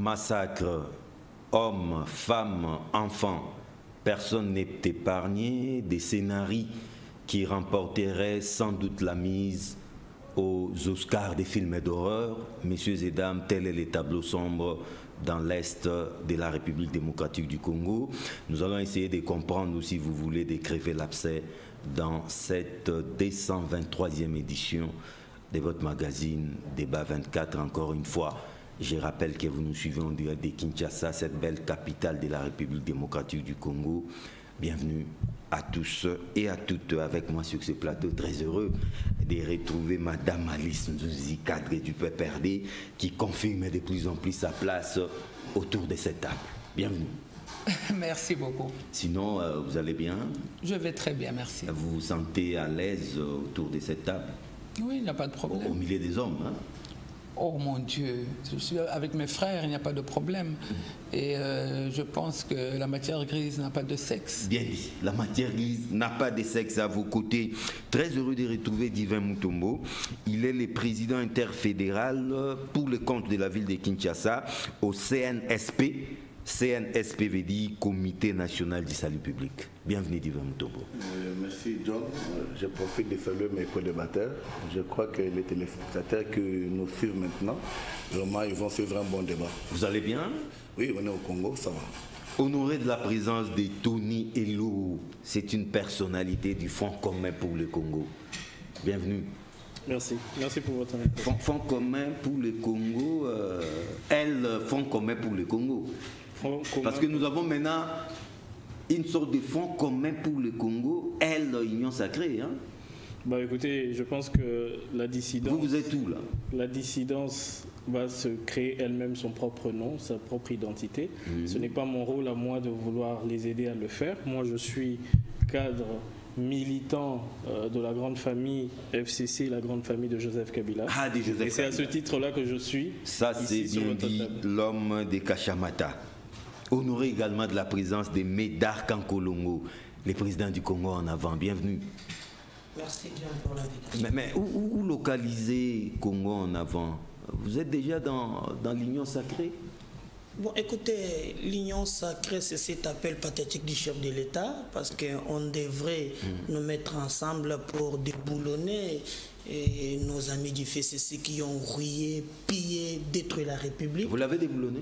massacre, hommes, femmes, enfants, personne n'est épargné, des scénarios qui remporteraient sans doute la mise aux Oscars des films d'horreur. Messieurs et dames, tel est le tableau sombre dans l'Est de la République démocratique du Congo. Nous allons essayer de comprendre, ou si vous voulez, de crever l'abcès dans cette 223e édition de votre magazine Débat 24. Encore une fois, je rappelle que vous nous suivez en direct de Kinshasa, cette belle capitale de la République démocratique du Congo. Bienvenue à tous et à toutes avec moi sur ce plateau. Très heureux de retrouver Madame Alice Nzouzi, cadre du PPRD, qui confirme de plus en plus sa place autour de cette table. Bienvenue. Merci beaucoup. Sinon, vous allez bien? Je vais très bien, merci. Vous vous sentez à l'aise autour de cette table? Oui, il n'y a pas de problème. Au milieu des hommes, hein? Oh mon Dieu, je suis avec mes frères, il n'y a pas de problème. Et je pense que la matière grise n'a pas de sexe. Bien dit, la matière grise n'a pas de sexe. À vos côtés. Très heureux de retrouver Divin Mutombo. Il est le président interfédéral pour le compte de la ville de Kinshasa au CNSP. CNSP veut dire Comité National du Salut Public. Bienvenue Divin Mutombo. Merci John. Je profite de saluer mes co-débatteurs. Je crois que les téléspectateurs qui nous suivent maintenant, vraiment, ils vont suivre un bon débat. Vous allez bien? Oui, on est au Congo, ça va. Honoré de la présence de Tony Elou, c'est une personnalité du Fonds commun pour le Congo. Bienvenue. Merci, merci pour votre invitation. Fonds commun pour le Congo, Fonds commun pour le Congo. Parce que nous avons maintenant une sorte de fonds commun pour le Congo, Union sacrée. Hein? Bah écoutez, je pense que la dissidence... Vous êtes où là? La dissidence va se créer elle-même son propre nom, sa propre identité. Ce n'est pas mon rôle à moi de vouloir les aider à le faire. Moi je suis cadre militant de la grande famille FCC, la grande famille de Joseph Kabila. Ah, de Joseph Kabila. Et c'est à ce titre-là que je suis. Ça, c'est bien dit, l'homme de Kachamata. Honoré également de la présence de Médard Kankolongo, le président du Congo en avant. Bienvenue. Merci bien pour l'invitation. Mais où localiser Congo en avant? Vous êtes déjà dans l'Union sacrée? Bon, écoutez, l'Union sacrée, c'est cet appel pathétique du chef de l'État, parce qu'on devrait nous mettre ensemble pour déboulonner nos amis du FCC qui ont rouillé, pillé, détruit la République. Vous l'avez déboulonné?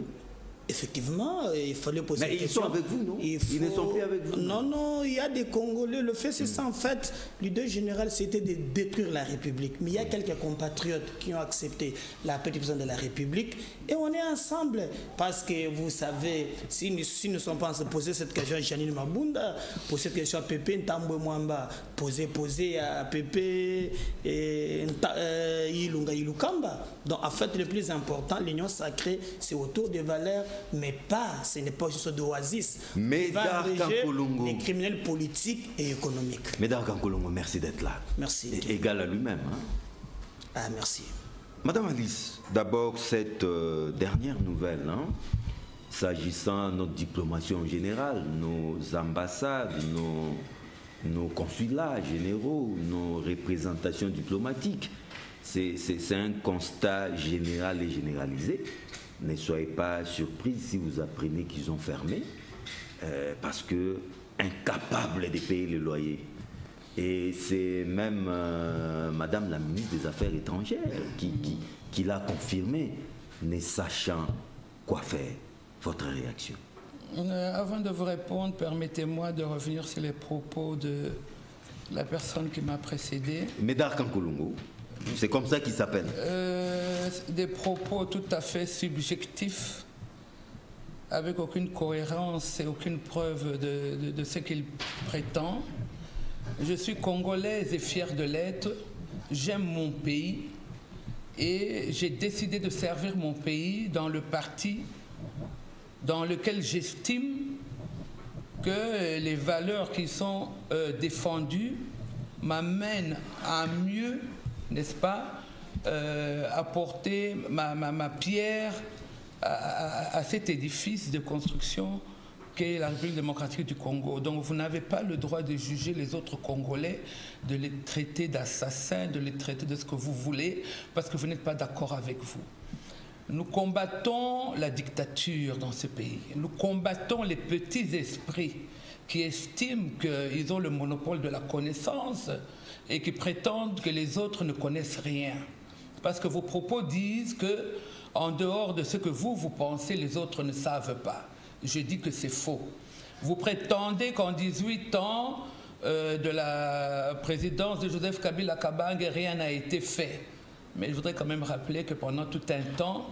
Effectivement, il fallait poser mais une question. Ils sont avec vous, non? Ils ne sont plus avec vous? Non, non, il y a des Congolais. Le fait, c'est ça, en fait, l'idée générale, c'était de détruire la République. Mais il y a quelques compatriotes qui ont accepté l'appel du président de la République. Et on est ensemble. Parce que, vous savez, si nous ne sommes pas en train de poser cette question à Janine Mabunda, poser cette question à Pépé Ntambwe Mwamba, poser à Pépé Ilunga Ilukamba. Donc, en fait, le plus important, l'union sacrée, c'est autour des valeurs, mais pas, ce n'est pas une sorte d'oasis. Médard Kankolongo, les criminels politiques et économiques. Médard Kankolongo, merci d'être là. Merci. Et égal à lui-même. Hein? Ah, merci. Madame Alice, d'abord cette dernière nouvelle, hein, s'agissant de notre diplomatie en général, nos ambassades, nos consulats généraux, nos représentations diplomatiques, c'est un constat général et généralisé. Ne soyez pas surpris si vous apprenez qu'ils ont fermé, parce que incapables de payer le loyer. Et c'est même Madame la ministre des Affaires étrangères qui l'a confirmé, ne sachant quoi faire. Votre réaction? Avant de vous répondre, permettez-moi de revenir sur les propos de la personne qui m'a précédé. Médard Kankolongo, c'est comme ça qu'il s'appelle. Des propos tout à fait subjectifs, avec aucune cohérence et aucune preuve de ce qu'il prétend. Je suis congolaise et fière de l'être. J'aime mon pays et j'ai décidé de servir mon pays dans le parti dans lequel j'estime que les valeurs qui sont défendues m'amènent à mieux, n'est-ce pas, apporter ma pierre à cet édifice de construction qu'est la République démocratique du Congo. Donc vous n'avez pas le droit de juger les autres Congolais, de les traiter d'assassins, de les traiter de ce que vous voulez, parce que vous n'êtes pas d'accord avec vous. Nous combattons la dictature dans ce pays. Nous combattons les petits esprits qui estiment qu'ils ont le monopole de la connaissance et qui prétendent que les autres ne connaissent rien. Parce que vos propos disent que, en dehors de ce que vous pensez, les autres ne savent pas. Je dis que c'est faux. Vous prétendez qu'en 18 ans de la présidence de Joseph Kabila Kabange, rien n'a été fait. Mais je voudrais quand même rappeler que pendant tout un temps,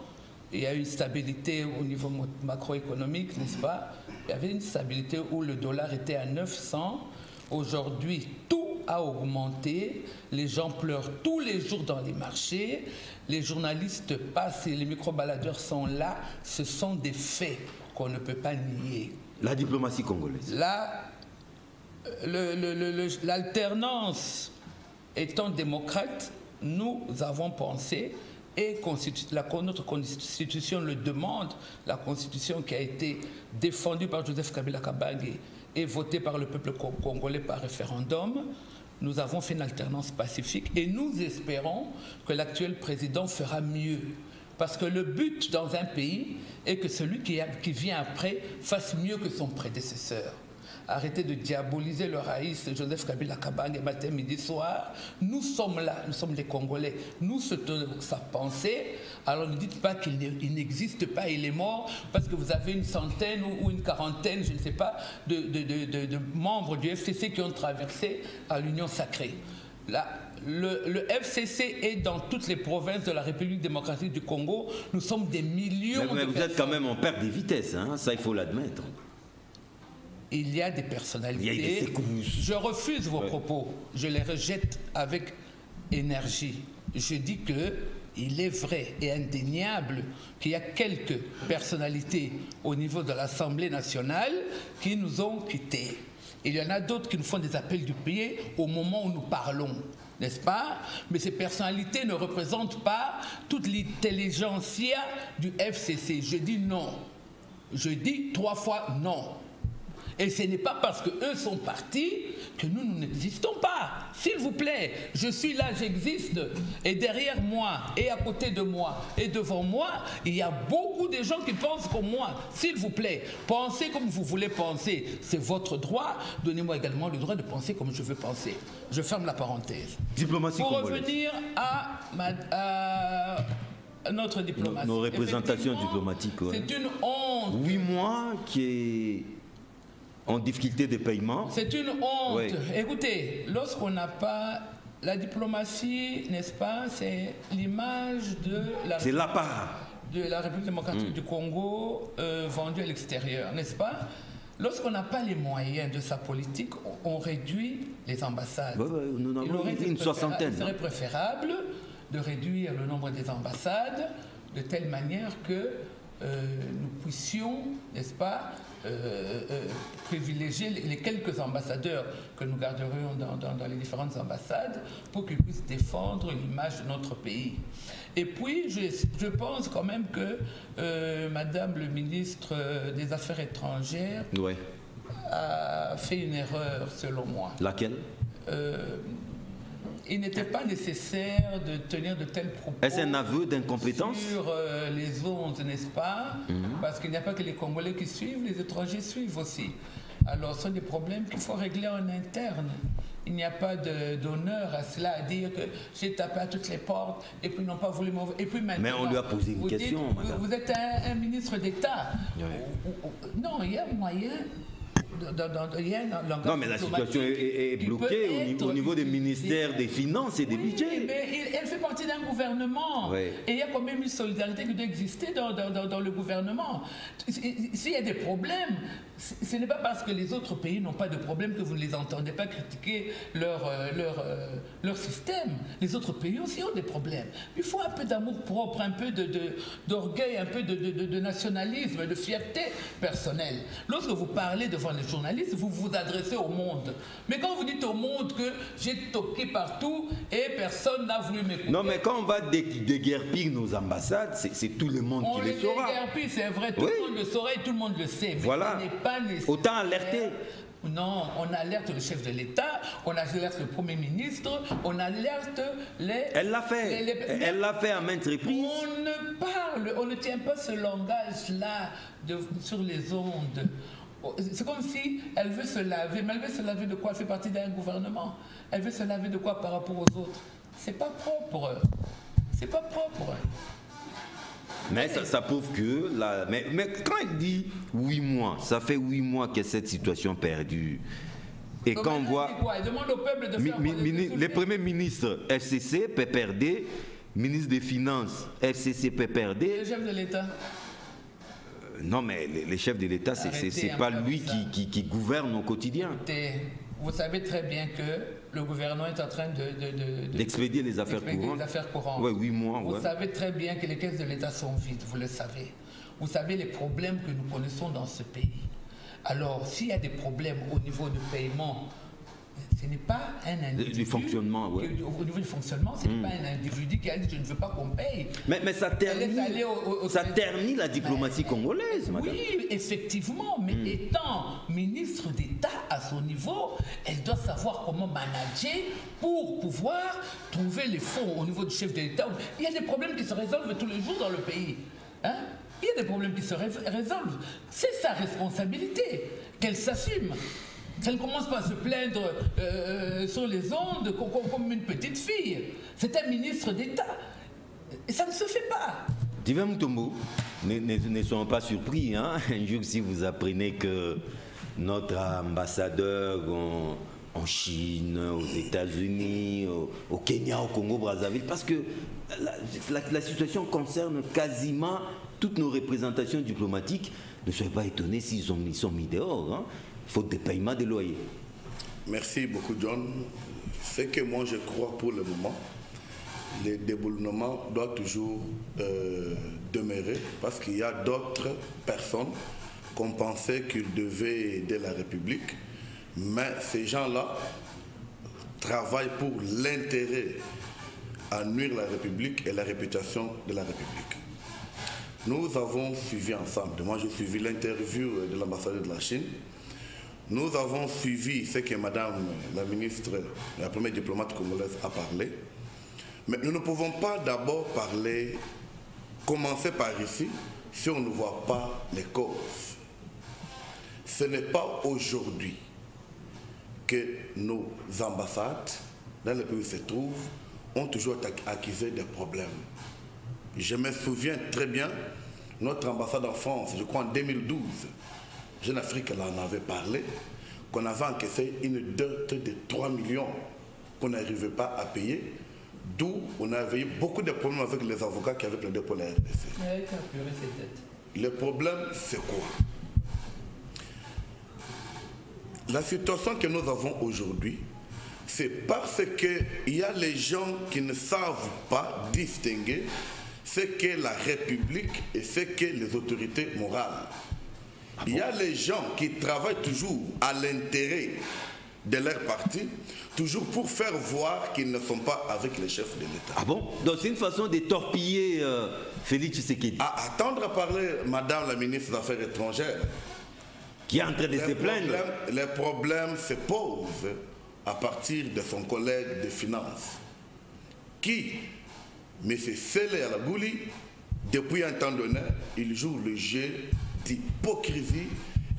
il y a eu une stabilité au niveau macroéconomique, n'est-ce pas? Il y avait une stabilité où le dollar était à 900. Aujourd'hui, tout a augmenté. Les gens pleurent tous les jours dans les marchés. Les journalistes passent et les micro-baladeurs sont là. Ce sont des faits qu'on ne peut pas nier. La diplomatie congolaise. L'alternance étant démocrate, nous avons pensé, et notre constitution le demande, la constitution qui a été défendue par Joseph Kabila Kabange et votée par le peuple congolais par référendum, nous avons fait une alternance pacifique et nous espérons que l'actuel président fera mieux. Parce que le but dans un pays est que celui qui vient après fasse mieux que son prédécesseur. Arrêtez de diaboliser le raïs Joseph Kabila Kabange matin, midi, soir. Nous sommes là, nous sommes les Congolais. Nous soutenons sa pensée. Alors ne dites pas qu'il n'existe pas, il est mort, parce que vous avez une centaine ou une quarantaine, je ne sais pas, de membres du FCC qui ont traversé à l'Union sacrée. Là, le FCC est dans toutes les provinces de la République démocratique du Congo. Nous sommes des millions mais vous êtes quand même en perte de vitesse, hein? Ça il faut l'admettre. Il y a des personnalités. Il y a des secousses. Je refuse vos propos. Je les rejette avec énergie. Je dis que il est vrai et indéniable qu'il y a quelques personnalités au niveau de l'Assemblée nationale qui nous ont quittés. Il y en a d'autres qui nous font des appels du pied au moment où nous parlons, n'est-ce pas? Mais ces personnalités ne représentent pas toute l'intelligentsia du FCC. Je dis non. Je dis 3 fois non. Et ce n'est pas parce qu'eux sont partis que nous n'existons pas. S'il vous plaît, je suis là, j'existe. Et derrière moi, et à côté de moi, et devant moi, il y a beaucoup de gens qui pensent comme moi. S'il vous plaît, pensez comme vous voulez penser. C'est votre droit. Donnez-moi également le droit de penser comme je veux penser. Je ferme la parenthèse. Diplomatie Pour congolaise. revenir à notre diplomatie. Nos représentations diplomatiques. Ouais. C'est une honte. 8 mois qui est en difficulté de paiement. C'est une honte. Oui. Écoutez, lorsqu'on n'a pas la diplomatie, n'est-ce pas, c'est l'image de la République démocratique du Congo vendue à l'extérieur, n'est-ce pas? Lorsqu'on n'a pas les moyens de sa politique, on réduit les ambassades. Nous en avons une soixantaine. Il serait préférable de réduire le nombre des ambassades de telle manière que nous puissions, n'est-ce pas, privilégier les quelques ambassadeurs que nous garderions dans les différentes ambassades pour qu'ils puissent défendre l'image de notre pays. Et puis, je pense quand même que Madame le ministre des Affaires étrangères a fait une erreur, selon moi. Laquelle? Il n'était pas nécessaire de tenir de tels propos. Est-ce un aveu d'incompétence sur les ondes, n'est-ce pas? Parce qu'il n'y a pas que les Congolais qui suivent, les étrangers suivent aussi. Alors, ce sont des problèmes qu'il faut régler en interne. Il n'y a pas d'honneur à cela, à dire que j'ai tapé à toutes les portes et puis ils n'ont pas voulu m'envoyer. Et puis maintenant, mais on lui a posé une question, madame. Vous êtes un ministre d'État. Non, il y a moyen. Non, mais la situation est bloquée au niveau des ministères des Finances et des budgets. Mais elle fait partie d'un gouvernement. Et il y a quand même une solidarité qui doit exister dans le gouvernement. S'il y a des problèmes, ce n'est pas parce que les autres pays n'ont pas de problème que vous ne les entendez pas critiquer leur système. Les autres pays aussi ont des problèmes. Il faut un peu d'amour propre, un peu d'orgueil, un peu de nationalisme, de fierté personnelle. Lorsque vous parlez devant les journalistes, vous vous adressez au monde. Mais quand vous dites au monde que j'ai toqué partout et personne n'a voulu m'écouter... Non, mais quand on va déguerpir nos ambassades, c'est tout le monde qui le saura. On les déguerpit, c'est vrai, tout le monde le saura et tout le monde le sait. Mais voilà. ce n'est pas nécessaire. Autant alerter. Non, on alerte le chef de l'État, on alerte le Premier ministre, on alerte les... Elle l'a fait. Elle l'a fait à maintes reprises. On ne tient pas ce langage-là sur les ondes. C'est comme si elle veut se laver, mais elle veut se laver de quoi? Elle fait partie d'un gouvernement. Elle veut se laver de quoi par rapport aux autres? C'est pas propre. C'est pas propre. Mais ça prouve que... Mais quand elle dit 8 mois, ça fait 8 mois que cette situation perdue. Et donc quand on voit... Elle demande au peuple de faire... les premiers ministres, FCC, PPRD, ministre des Finances, FCC, PPRD... Le chef de l'État. Non, mais les chefs de l'État, c'est pas lui qui gouverne au quotidien. Vous savez très bien que le gouvernement est en train d'expédier les affaires courantes. Ouais, 8 mois. Vous savez très bien que les caisses de l'État sont vides, vous le savez. Vous savez les problèmes que nous connaissons dans ce pays. Alors, s'il y a des problèmes au niveau du paiement, ce n'est pas un individu... Du fonctionnement, oui. Au niveau du fonctionnement, ce n'est pas un individu qui a dit « je ne veux pas qu'on paye ». Mais ça ternit la diplomatie congolaise, madame. Oui, effectivement, mais étant ministre d'État à son niveau, elle doit savoir comment manager pour pouvoir trouver les fonds au niveau du chef de l'État. Il y a des problèmes qui se résolvent tous les jours dans le pays. Hein? Il y a des problèmes qui se résolvent. C'est sa responsabilité, qu'elle s'assume. Elle ne commence pas à se plaindre sur les ondes comme une petite fille. C'est un ministre d'État. Et ça ne se fait pas. Divin Mutombo, ne soyons pas surpris, hein, un jour si vous apprenez que notre ambassadeur en Chine, aux États-Unis, au Kenya, au Congo-Brazzaville, parce que la situation concerne quasiment toutes nos représentations diplomatiques. Ne soyez pas étonnés s'ils sont mis dehors, hein, faute de paiement des loyers. Merci beaucoup, John. Ce que moi je crois pour le moment, les déboulements doivent toujours demeurer parce qu'il y a d'autres personnes qu'on pensait qu'ils devaient aider la République, mais ces gens-là travaillent pour l'intérêt à nuire la République et la réputation de la République. Nous avons suivi ensemble, moi j'ai suivi l'interview de l'ambassadeur de la Chine. Nous avons suivi ce que Madame la ministre, la première diplomate congolaise a parlé. Mais nous ne pouvons pas d'abord commencer par ici, si on ne voit pas les causes. Ce n'est pas aujourd'hui que nos ambassades, dans les pays où ils se trouvent, ont toujours accusé des problèmes. Je me souviens très bien, notre ambassade en France, je crois en 2012, Jeune Afrique en avait parlé, qu'on avait encaissé une dette de 3 millions qu'on n'arrivait pas à payer, d'où on avait eu beaucoup de problèmes avec les avocats qui avaient plaidé pour la RDC. Le problème, c'est quoi? La situation que nous avons aujourd'hui, c'est parce qu'il y a les gens qui ne savent pas distinguer ce qu'est la République et ce qu'est les autorités morales. Il y a les gens qui travaillent toujours à l'intérêt de leur parti, toujours pour faire voir qu'ils ne sont pas avec les chefs de l'État. Ah bon? Donc c'est une façon de torpiller Félix Tshisekedi. À attendre à parler Madame la ministre des Affaires étrangères, qui est en train de se plaindre. Les problèmes se posent à partir de son collègue de finances, qui, M. Sele Alagouli, depuis un temps donné, il joue le jeu d'hypocrisie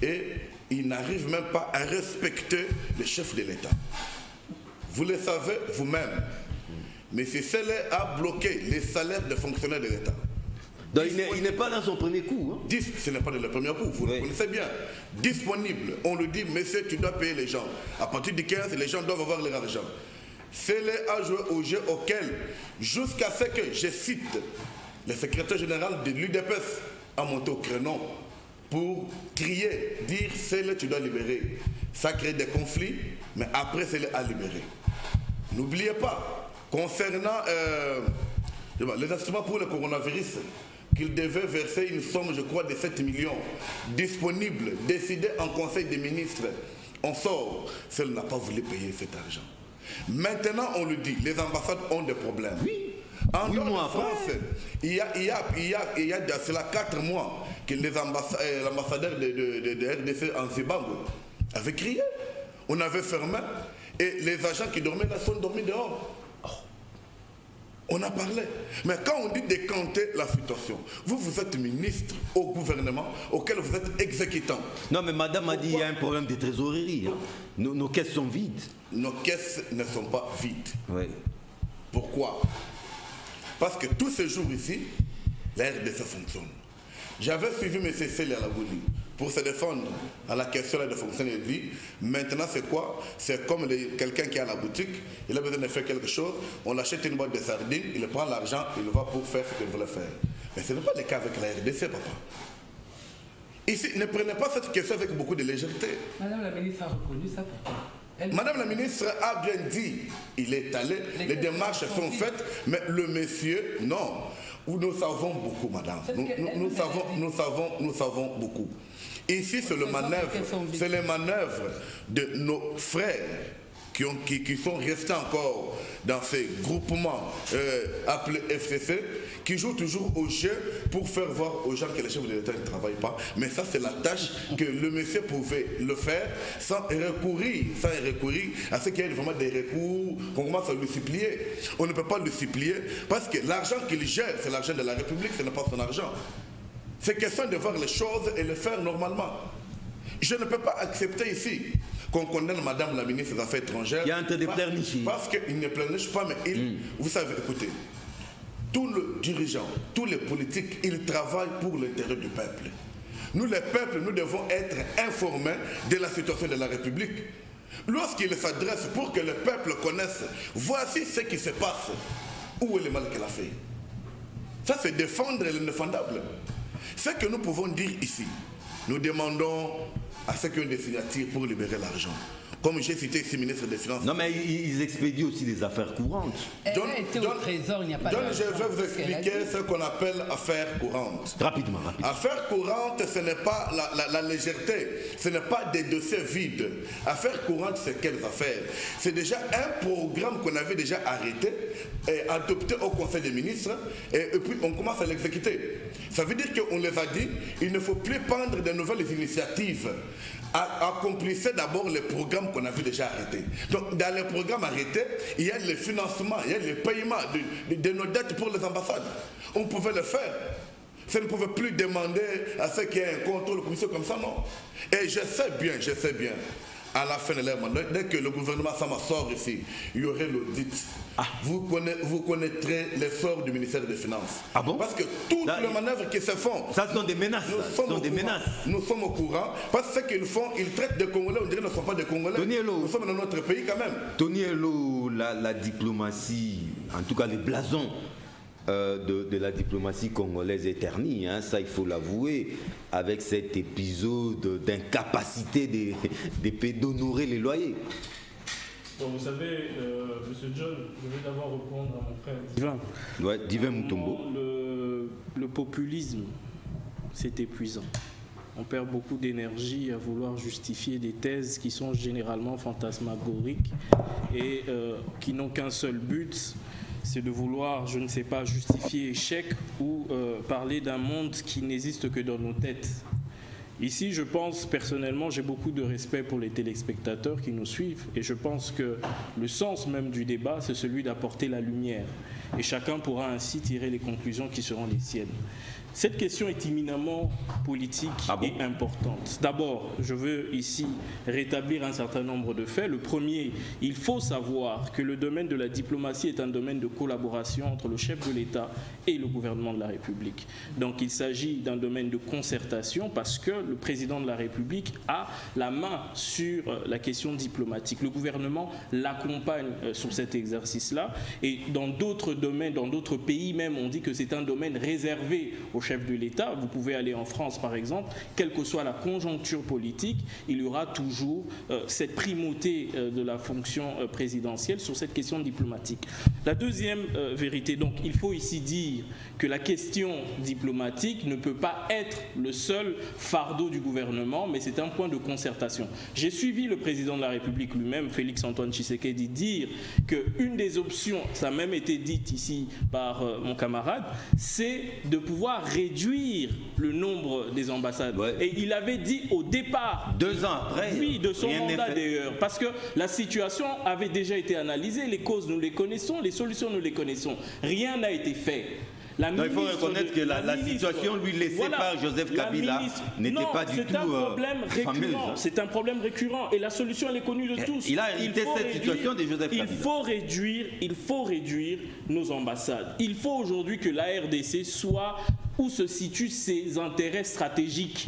et il n'arrive même pas à respecter les chefs de l'État. Vous le savez vous-même, M. Sele a bloqué les salaires des fonctionnaires de l'État. Donc il n'est pas dans son premier coup. Hein? Ce n'est pas le premier coup, vous le connaissez bien. Disponible, on lui dit, monsieur, tu dois payer les gens. À partir du 15, les gens doivent avoir leur argent. Sele a joué au jeu auquel, jusqu'à ce que, je cite, le secrétaire général de l'UDPS a monté au créneau pour crier, dire Sele, tu dois libérer. Ça crée des conflits, mais après Sele a libéré. N'oubliez pas, concernant les instruments pour le coronavirus, qu'il devait verser une somme, je crois, de 7 millions, disponible, décidé en Conseil des ministres. On sort, Sele n'a pas voulu payer cet argent. Maintenant, on le dit, les ambassades ont des problèmes. Oui. En dehors de France, il y a de cela 4 mois que l'ambassadeur de RDC en Zimbabwe avait crié. On avait fermé et les agents qui dormaient là sont dormis dehors. On a parlé. Mais quand on dit décanter la situation, vous êtes ministre au gouvernement auquel vous êtes exécutant. Non, mais madame a dit qu'il y a un problème de trésorerie. Hein. Nos caisses sont vides. Nos caisses ne sont pas vides. Oui. Pourquoi? Parce que tous ces jours ici, la RDC fonctionne. J'avais suivi M. Célia Labouli pour se défendre à la question de fonctionner de vie. Maintenant, c'est quoi? C'est comme quelqu'un qui est à la boutique, il a besoin de faire quelque chose, on achète une boîte de sardines, il prend l'argent, il va pour faire ce qu'il voulait faire. Mais ce n'est pas le cas avec la RDC, papa. Ici, ne prenez pas cette question avec beaucoup de légèreté. Madame la ministre a reconnu ça, pourquoi? Madame la ministre a bien dit, il est allé, les démarches sont faites, mais le monsieur, non. Nous savons beaucoup, madame. Nous savons beaucoup. Ici, c'est les manœuvres de nos frères qui sont restés encore dans ces groupements appelés FCC, qui jouent toujours au jeu pour faire voir aux gens que les chefs de l'État ne travaillent pas. Mais ça, c'est la tâche que le monsieur pouvait le faire sans recourir à ce qu'il y ait vraiment des recours, qu'on commence à le supplier. On ne peut pas le supplier parce que l'argent qu'il gère, c'est l'argent de la République, ce n'est pas son argent. C'est question de voir les choses et les faire normalement. Je ne peux pas accepter ici qu'on condamne Madame la ministre des Affaires étrangères. Il y a un train de pleurnicher. Parce qu'il ne pleurniche pas, mais vous savez, écoutez, tous les dirigeants, tous les politiques, ils travaillent pour l'intérêt du peuple. Nous, les peuples, nous devons être informés de la situation de la République. Lorsqu'ils s'adressent pour que le peuple connaisse, voici ce qui se passe, où est le mal qu'elle a fait. Ça, c'est défendre l'indéfendable. Ce que nous pouvons dire ici, nous demandons à ceux qui ont des signatures pour libérer l'argent. Comme j'ai cité ici, ministre des Finances. Non, mais ils expédient aussi des affaires courantes. Elle a été au trésor, il n'y a pas d'argent. Je vais vous expliquer ce qu'on appelle affaires courantes. Rapidement. Affaires courantes, ce n'est pas la légèreté, ce n'est pas des dossiers vides. Affaires courantes, c'est quelles affaires? C'est déjà un programme qu'on avait déjà arrêté et adopté au Conseil des ministres et puis on commence à l'exécuter. Ça veut dire qu'on les a dit, il ne faut plus prendre de nouvelles initiatives. Accomplissez d'abord les programmes qu'on avait déjà arrêtés. Donc dans les programmes arrêtés, il y a le financement, il y a le paiement de nos dettes pour les ambassades. On pouvait le faire. Ça ne pouvait plus demander à ceux qui aient un contrôle commission comme ça, non. Et je sais bien, à la fin de leur mandat, dès que le gouvernement Sama sort ici, il y aurait l'audit. Vous connaîtrez l'essor du ministère des Finances. Ah bon? Parce que toutes les manœuvres qui se font... Ça, ce sont des menaces. Nous sommes au courant. Parce que ce qu'ils font, ils traitent des Congolais, on dirait qu'ils ne sont pas des Congolais. Nous sommes dans notre pays quand même. Tony Hello, la diplomatie, en tout cas les blasons de la diplomatie congolaise est ternie, hein, ça il faut l'avouer, avec cet épisode d'incapacité des pays d'honorer les loyers. Bon, vous savez, M. John, je vais d'abord répondre à mon frère Divin. Ouais, Divin Mutombo. Le populisme, c'est épuisant. On perd beaucoup d'énergie à vouloir justifier des thèses qui sont généralement fantasmagoriques et qui n'ont qu'un seul but, c'est de vouloir, je ne sais pas, justifier échec ou parler d'un monde qui n'existe que dans nos têtes. Ici, je pense personnellement, j'ai beaucoup de respect pour les téléspectateurs qui nous suivent et je pense que le sens même du débat, c'est celui d'apporter la lumière. Et chacun pourra ainsi tirer les conclusions qui seront les siennes. Cette question est éminemment politique et importante. D'abord, je veux ici rétablir un certain nombre de faits. Le premier, il faut savoir que le domaine de la diplomatie est un domaine de collaboration entre le chef de l'État et le gouvernement de la République. Donc il s'agit d'un domaine de concertation parce que le président de la République a la main sur la question diplomatique. Le gouvernement l'accompagne sur cet exercice-là et dans d'autres domaines, dans d'autres pays même, on dit que c'est un domaine réservé au chef de l'État. Vous pouvez aller en France par exemple, quelle que soit la conjoncture politique, il y aura toujours cette primauté de la fonction présidentielle sur cette question diplomatique. La deuxième vérité, donc il faut ici dire que la question diplomatique ne peut pas être le seul fardeau du gouvernement, mais c'est un point de concertation. J'ai suivi le président de la République lui-même, Félix-Antoine Tshisekedi, dire qu'une des options, ça a même été dit ici par mon camarade, c'est de pouvoir réduire le nombre des ambassades. Ouais. Et il avait dit au départ, 2 ans après, oui, de son mandat d'ailleurs, parce que la situation avait déjà été analysée, les causes nous les connaissons, les solutions nous les connaissons. Rien n'a été fait. Non, il faut reconnaître que la situation lui laissée par Joseph Kabila n'était pas du tout fameuse. C'est un problème récurrent et la solution elle est connue de tous. Il a hérité cette situation de Joseph Kabila. Il faut réduire nos ambassades. Il faut aujourd'hui que la RDC soit où se situent ses intérêts stratégiques.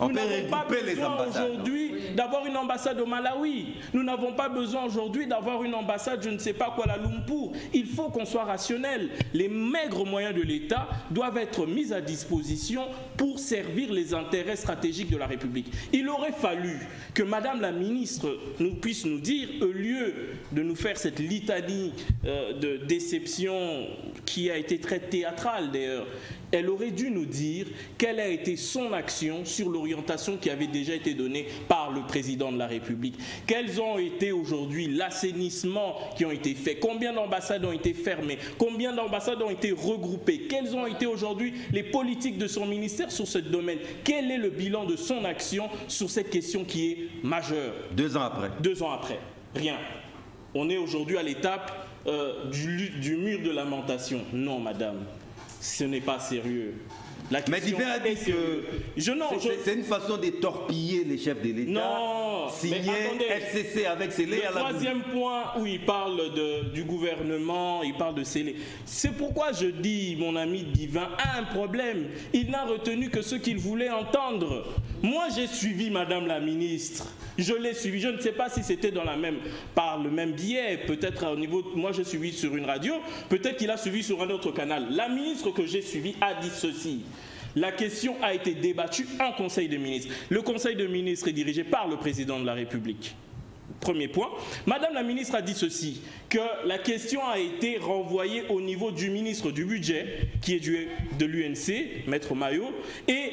On peut regrouper les ambassades aujourd'hui d'avoir une ambassade au Malawi. Nous n'avons pas besoin aujourd'hui d'avoir une ambassade, je ne sais pas Kuala Lumpur. Il faut qu'on soit rationnel. Les maigres moyens de l'État doivent être mis à disposition pour servir les intérêts stratégiques de la République. Il aurait fallu que Madame la ministre puisse nous dire, au lieu de nous faire cette litanie de déception qui a été très théâtrale d'ailleurs, elle aurait dû nous dire quelle a été son action sur l'orientation qui avait déjà été donnée par le président de la République. Quels ont été aujourd'hui l'assainissement qui ont été faits? Combien d'ambassades ont été fermées? Combien d'ambassades ont été regroupées? Quelles ont été aujourd'hui les politiques de son ministère sur ce domaine? Quel est le bilan de son action sur cette question qui est majeure? 2 ans après. 2 ans après. Rien. On est aujourd'hui à l'étape du mur de lamentation. Non, madame. Ce n'est pas sérieux. Mais Divin a dit que c'est une façon de torpiller les chefs de l'État. Non, signer FCC avec Sélé. Le troisième point où il parle du gouvernement, il parle de Sélé. C'est pourquoi je dis, mon ami Divin a un problème. Il n'a retenu que ce qu'il voulait entendre. Moi, j'ai suivi Madame la ministre. Je l'ai suivi. Je ne sais pas si c'était par le même biais. Peut-être au niveau. Moi, j'ai suivi sur une radio. Peut-être qu'il a suivi sur un autre canal. La ministre que j'ai suivie a dit ceci. La question a été débattue en Conseil des ministres. Le Conseil des ministres est dirigé par le président de la République. Premier point. Madame la ministre a dit ceci, que la question a été renvoyée au niveau du ministre du budget, qui est de l'UNC, Maître Mayo, et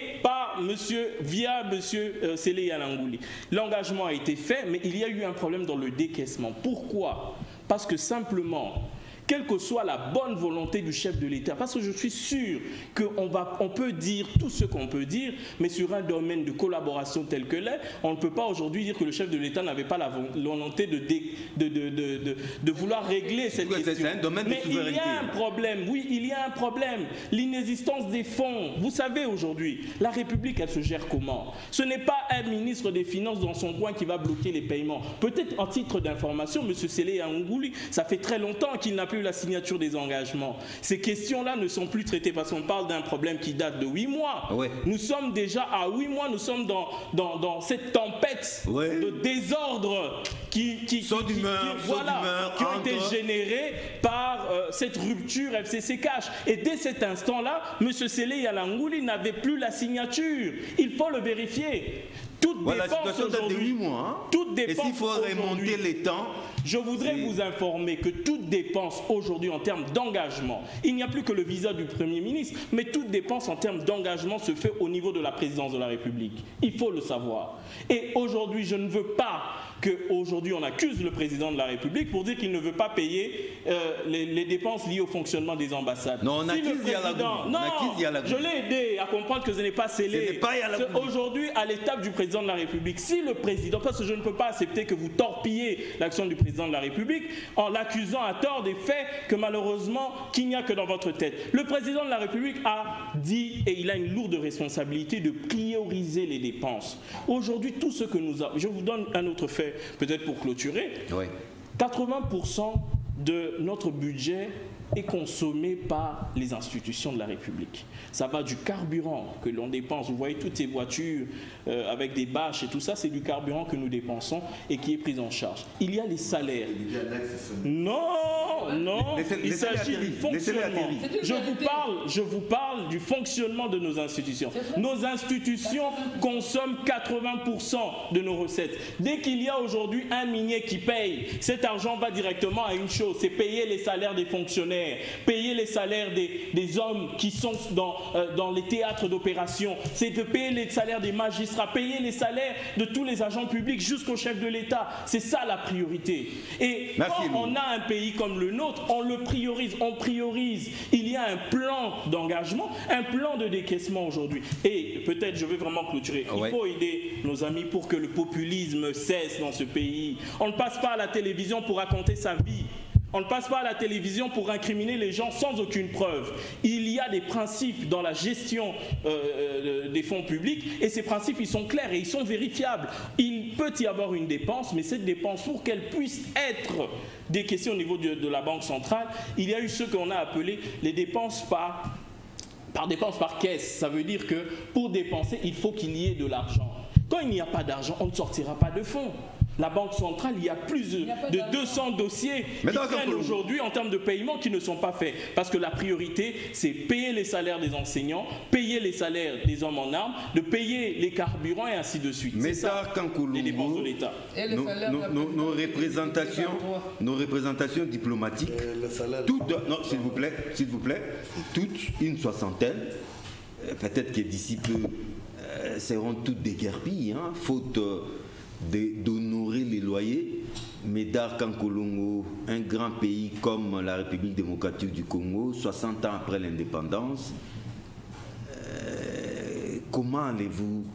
via monsieur Sélé Yalangouli. L'engagement a été fait, mais il y a eu un problème dans le décaissement. Pourquoi? Parce que simplement, quelle que soit la bonne volonté du chef de l'État, parce que je suis sûr qu'on peut dire tout ce qu'on peut dire, mais sur un domaine de collaboration tel que l'est, on ne peut pas aujourd'hui dire que le chef de l'État n'avait pas la volonté de vouloir régler cette question. C'est un domaine de souveraineté. Mais il y a un problème, oui, il y a un problème. L'inexistence des fonds. Vous savez aujourd'hui, la République, elle se gère comment? Ce n'est pas un ministre des Finances dans son coin qui va bloquer les paiements. Peut-être en titre d'information, M. Sélé Yalangouli, ça fait très longtemps qu'il n'a plus la signature des engagements. Ces questions-là ne sont plus traitées parce qu'on parle d'un problème qui date de 8 mois. Ouais. Nous sommes déjà à 8 mois, nous sommes dans cette tempête de désordre qui ont été générés par cette rupture FCC Cash. Et dès cet instant-là, M. Sélé Yalangouli n'avait plus la signature. Il faut le vérifier. Toute dépense aujourd'hui, et s'il faut remonter les temps, je voudrais vous informer que toute dépense aujourd'hui en termes d'engagement, il n'y a plus que le visa du Premier ministre, mais toute dépense en termes d'engagement se fait au niveau de la présidence de la République. Il faut le savoir. Et aujourd'hui, je ne veux pas qu'aujourd'hui on accuse le président de la République pour dire qu'il ne veut pas payer les dépenses liées au fonctionnement des ambassades. Non, on accuse Yalangouli. Non, je l'ai aidé à comprendre que ce n'est pas scellé. Aujourd'hui, à l'étape du président de la République, si le président, parce que je ne peux pas accepter que vous torpillez l'action du président de la République en l'accusant à tort des faits que malheureusement qu'il n'y a que dans votre tête. Le président de la République a dit, et il a une lourde responsabilité de prioriser les dépenses. Aujourd'hui, tout ce que nous avons, je vous donne un autre fait, peut-être pour clôturer, 80% de notre budget est consommé par les institutions de la République. Ça va du carburant que l'on dépense. Vous voyez toutes ces voitures avec des bâches et tout ça, c'est du carburant que nous dépensons et qui est pris en charge. Il y a les salaires. Non, il s'agit du fonctionnement. Je vous parle du fonctionnement de nos institutions. Nos institutions consomment 80% de nos recettes. Dès qu'il y a aujourd'hui un minier qui paye, cet argent va directement à une chose, c'est payer les salaires des fonctionnaires. salaires, payer les salaires des hommes qui sont dans les théâtres d'opération, c'est de payer les salaires des magistrats, payer les salaires de tous les agents publics jusqu'au chef de l'État. C'est ça la priorité. Et quand on a un pays comme le nôtre, on le priorise, on priorise. Il y a un plan d'engagement, un plan de décaissement aujourd'hui. Et peut-être je vais vraiment clôturer. Il faut aider nos amis pour que le populisme cesse dans ce pays. On ne passe pas à la télévision pour raconter sa vie. On ne passe pas à la télévision pour incriminer les gens sans aucune preuve. Il y a des principes dans la gestion des fonds publics et ces principes, ils sont clairs et ils sont vérifiables. Il peut y avoir une dépense, mais cette dépense, pour qu'elle puisse être décaissée au niveau de la Banque centrale, il y a eu ce qu'on a appelé les dépenses par dépense par caisse. Ça veut dire que pour dépenser, il faut qu'il y ait de l'argent. Quand il n'y a pas d'argent, on ne sortira pas de fonds. La Banque centrale, il y a plus de 200 dossiers qui traînent aujourd'hui en termes de paiement qui ne sont pas faits. Parce que la priorité, c'est payer les salaires des enseignants, payer les salaires des hommes en armes, de payer les carburants et ainsi de suite. C'est ça, les dépenses de l'État. Nos représentations diplomatiques, s'il vous plaît, toutes une soixantaine, peut-être que d'ici peu, seront toutes déguerpies, hein, faute d'honorer les loyers. Mais Dar Kankolongo, un grand pays comme la République démocratique du Congo, 60 ans après l'indépendance, comment allez-vous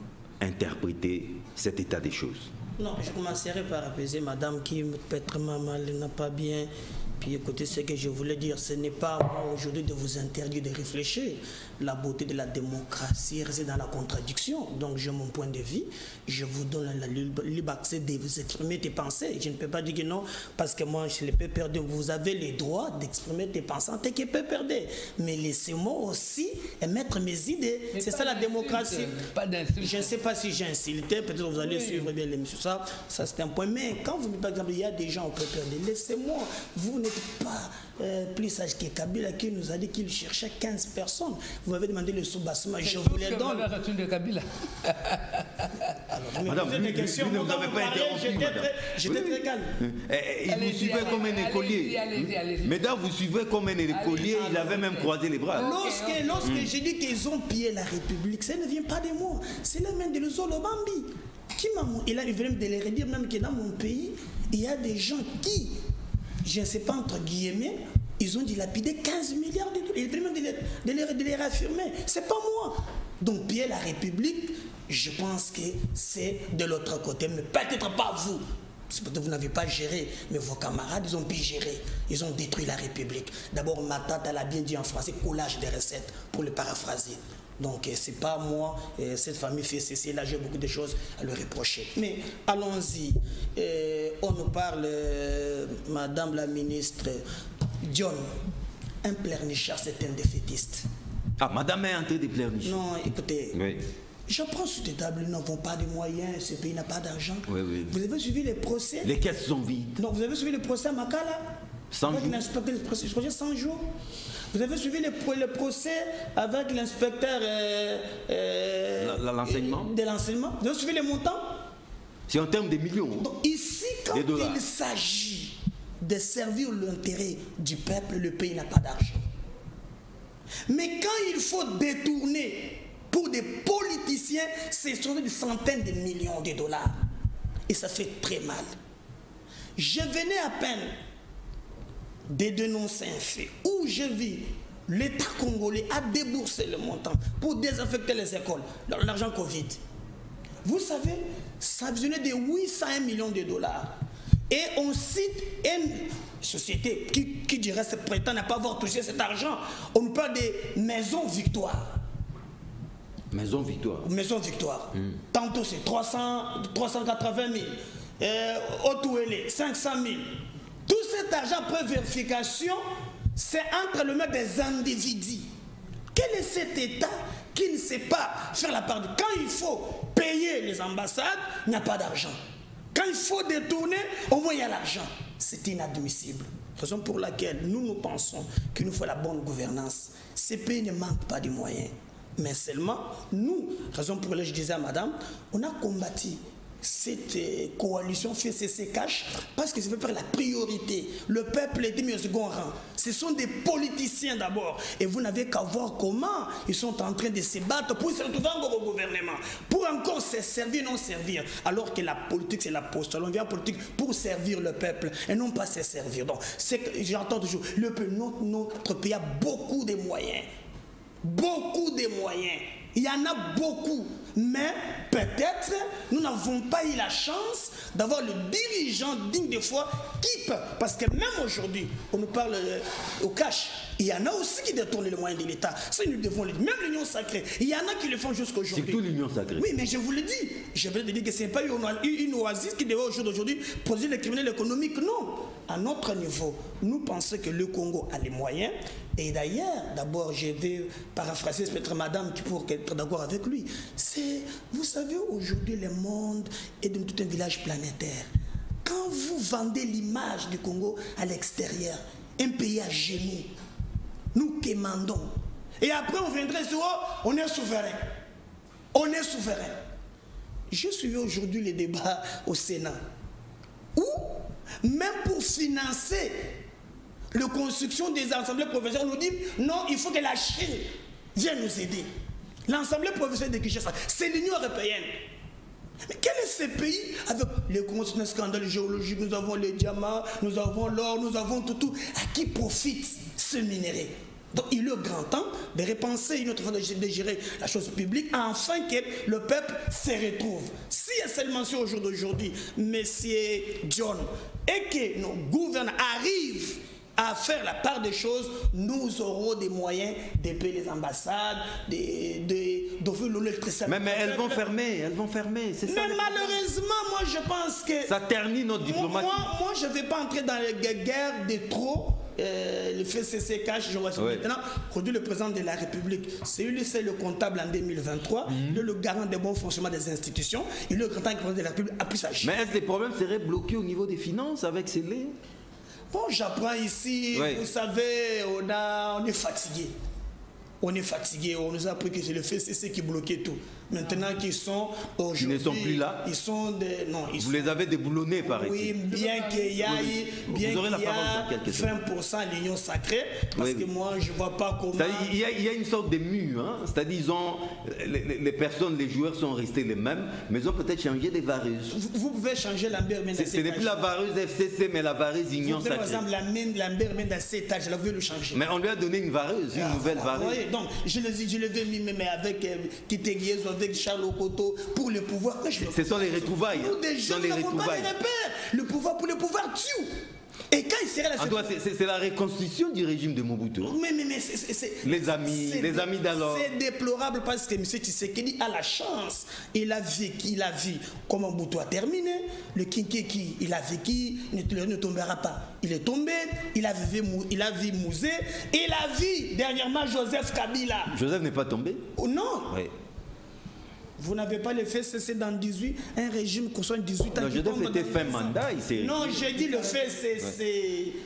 interpréter cet état des choses? Non, je commencerai par apaiser madame qui peut-être mal, n'a pas bien. Puis écoutez, ce que je voulais dire, ce n'est pas moi aujourd'hui de vous interdire de réfléchir. La beauté de la démocratie réside dans la contradiction. Donc j'ai mon point de vue, je vous donne la libre accès de vous exprimer tes pensées. Je ne peux pas dire que non, parce que moi je ne peux perdre. Vous avez le droit d'exprimer tes pensées en tant que peut perdre. Mais laissez-moi aussi émettre mes idées. C'est ça la démocratie. Je ne sais pas si j'ai insulté, peut-être vous allez suivre bien l'émission. Ça c'est un point. Mais quand vous me dites par exemple, il y a des gens au peut perdre, laissez-moi, vous n'êtes pas plus sage que Kabila qui nous a dit qu'il cherchait 15 personnes. Vous m'avez demandé le sous-bassement, je vous les donne. De Kabila. Alors, madame, vous n'avez pas interrompu. J'étais très calme. Il vous suivait comme un écolier. Mesdames, vous suivez comme un écolier, il avait même croisé les bras. Lorsque j'ai dit qu'ils ont pillé la République, ça ne vient pas de moi. C'est la main de Luzolo Bambi. Il vient de les redire même que dans mon pays, il y a des gens qui, je ne sais pas entre guillemets, ils ont dilapidé 15 milliards de dollars. Il vient même de les réaffirmer. C'est pas moi. Donc piller la République, je pense que c'est de l'autre côté, mais peut-être pas vous. C'est peut-être que vous n'avez pas géré, mais vos camarades, ils ont pu gérer. Ils ont détruit la République. D'abord, ma tante, elle a bien dit en français, collage des recettes, pour le paraphraser. Donc, c'est pas moi, cette famille fait ceci, là, j'ai beaucoup de choses à lui reprocher. Mais allons-y. On nous parle, Madame la ministre, John, un pleurnichard, c'est un défaitiste. Ah, Madame est en train de pleurnicher. Non, écoutez. Oui. Je prends sous tes tables, nous n'avons pas de moyens, ce pays n'a pas d'argent. Oui, oui. Vous avez suivi les procès? Les caisses sont vides. Non, vous avez suivi le procès à Makala? 100 jours. Je crois 100 jours. Vous avez suivi le procès avec l'inspecteur l'enseignement. De l'enseignement. Vous avez suivi les montants? C'est en termes de millions. Donc ici, quand il s'agit de servir l'intérêt du peuple, le pays n'a pas d'argent. Mais quand il faut détourner pour des politiciens, c'est sur des centaines de millions de dollars. Et ça fait très mal. Je venais à peine de dénoncer un fait où je vis l'État congolais a déboursé le montant pour désinfecter les écoles, l'argent Covid. Vous savez, ça venait de 801 millions de dollars. Et on cite une société qui dirait se prétend ne pas avoir touché cet argent. On nous parle des Maisons Victoire. Maison Victoire. Maison Victoire. Tantôt c'est 380 000. Otouélé, 500 000. Tout cet argent, après vérification, c'est entre les mains des individus. Quel est cet État qui ne sait pas faire la part de... Quand il faut payer les ambassades, il n'y a pas d'argent. Quand il faut détourner, au moins il y a l'argent. C'est inadmissible. Raison pour laquelle nous pensons qu'il nous faut la bonne gouvernance. Ces pays ne manquent pas de moyens. Mais seulement, nous, raison pour laquelle je disais à madame, on a combattu cette coalition FCC cache parce que ça veut faire la priorité. Le peuple est mis au second rang. Ce sont des politiciens d'abord. Et vous n'avez qu'à voir comment ils sont en train de se battre pour se retrouver encore au gouvernement. Pour encore se servir, non servir. Alors que la politique, c'est la poste. On vient en politique pour servir le peuple et non pas se servir. Donc, j'entends toujours, notre pays a beaucoup de moyens. Beaucoup de moyens. Il y en a beaucoup, mais peut-être nous n'avons pas eu la chance d'avoir le dirigeant digne de foi qui peut. Parce que même aujourd'hui, on nous parle au cash, il y en a aussi qui détournent les moyens de l'État. Ça, nous devons le dire. Même l'Union sacrée, il y en a qui le font jusqu'aujourd'hui. Surtout l'Union sacrée. Oui, mais je vous le dis. Je veux dire que ce n'est pas une oasis qui devait aujourd'hui produire les criminels économiques. Non. À notre niveau, nous pensons que le Congo a les moyens. Et d'ailleurs, d'abord, je vais paraphraser peut-être madame qui pourrait être d'accord avec lui. Vous savez, aujourd'hui, le monde est dans tout un village planétaire. Quand vous vendez l'image du Congo à l'extérieur, un pays à genoux, nous quémandons. Et après, on viendrait sur on est souverain. On est souverain. Je suivais aujourd'hui les débats au Sénat. Où, même pour financer la construction des assemblées professionnelles, on nous dit non, il faut que la Chine vienne nous aider. L'assemblée professionnelle de Kinshasa, c'est l'Union européenne. Mais quel est ce pays avec les scandales géologiques? Nous avons les diamants, nous avons l'or, nous avons tout. À qui profite ce minerai? Donc il est grand temps de repenser une autre façon de gérer la chose publique afin que le peuple se retrouve. Si il y a seulement sur au jour d'aujourd'hui, M. John, et que nos gouvernants arrivent à faire la part des choses, nous aurons des moyens de payer les ambassades, d'offrir l'électricité. Mais elles vont fermer, c'est ça. Mais malheureusement, moi je pense que... Ça ternit notre diplomatie. Moi je ne vais pas entrer dans les guerres de trop. Le FCC cache, je vois ça maintenant. Aujourd'hui, le président de la République, c'est lui, c'est le comptable en 2023, le garant des bons fonctionnements des institutions. Il est le grand temps que le président de la République appuie sa chine. Mais est-ce que les problèmes seraient bloqués au niveau des finances avec ces laits? Bon, j'apprends ici, oui. Vous savez, on est fatigué. On est fatigué, on nous a appris que c'est le FCC qui bloquait tout. Maintenant qu'ils sont aujourd'hui... Ils ne sont plus là. Ils sont des... Non, vous les avez déboulonnés, paraît-il. Oui, bien qu'il y ait 20% à l'Union sacrée, parce que moi, je ne vois pas comment... Il y a une sorte de mue, hein? C'est-à-dire les personnes, les joueurs sont restés les mêmes, mais ils ont peut-être changé les vareuses. Vous pouvez changer Lambert Mendacé. Ce n'est plus la vareuse FCC, mais la vareuse Union sacrée. Par exemple, Lambert Mendacé, je l'ai vu le changer. Mais on lui a donné une vareuse, une nouvelle vareuse. Oui, donc je l'ai vu mais avec Kitegiezo, avec Charles Okoto, pour le pouvoir. Ce sont les retrouvailles. Nous, des jeunes, nous n'avons pas les repères. Le pouvoir pour le pouvoir tue. Et quand il serait là, c'est la reconstitution du régime de Mobutu. Mais c'est les amis d'alors. C'est déplorable parce que M. Tshisekedi a la chance. Il a vu comment Mobutu a terminé. Le Kinkeki, il a vécu, ne tombera pas. Il est tombé, il a vu Mouzé, il a vu dernièrement Joseph Kabila. Joseph n'est pas tombé? Non. Oui. Vous n'avez pas le fait cesser dans 18, un régime qu'on soit 18 ans. Non, Joseph était fin mandat. Non, j'ai dit le fait cesser.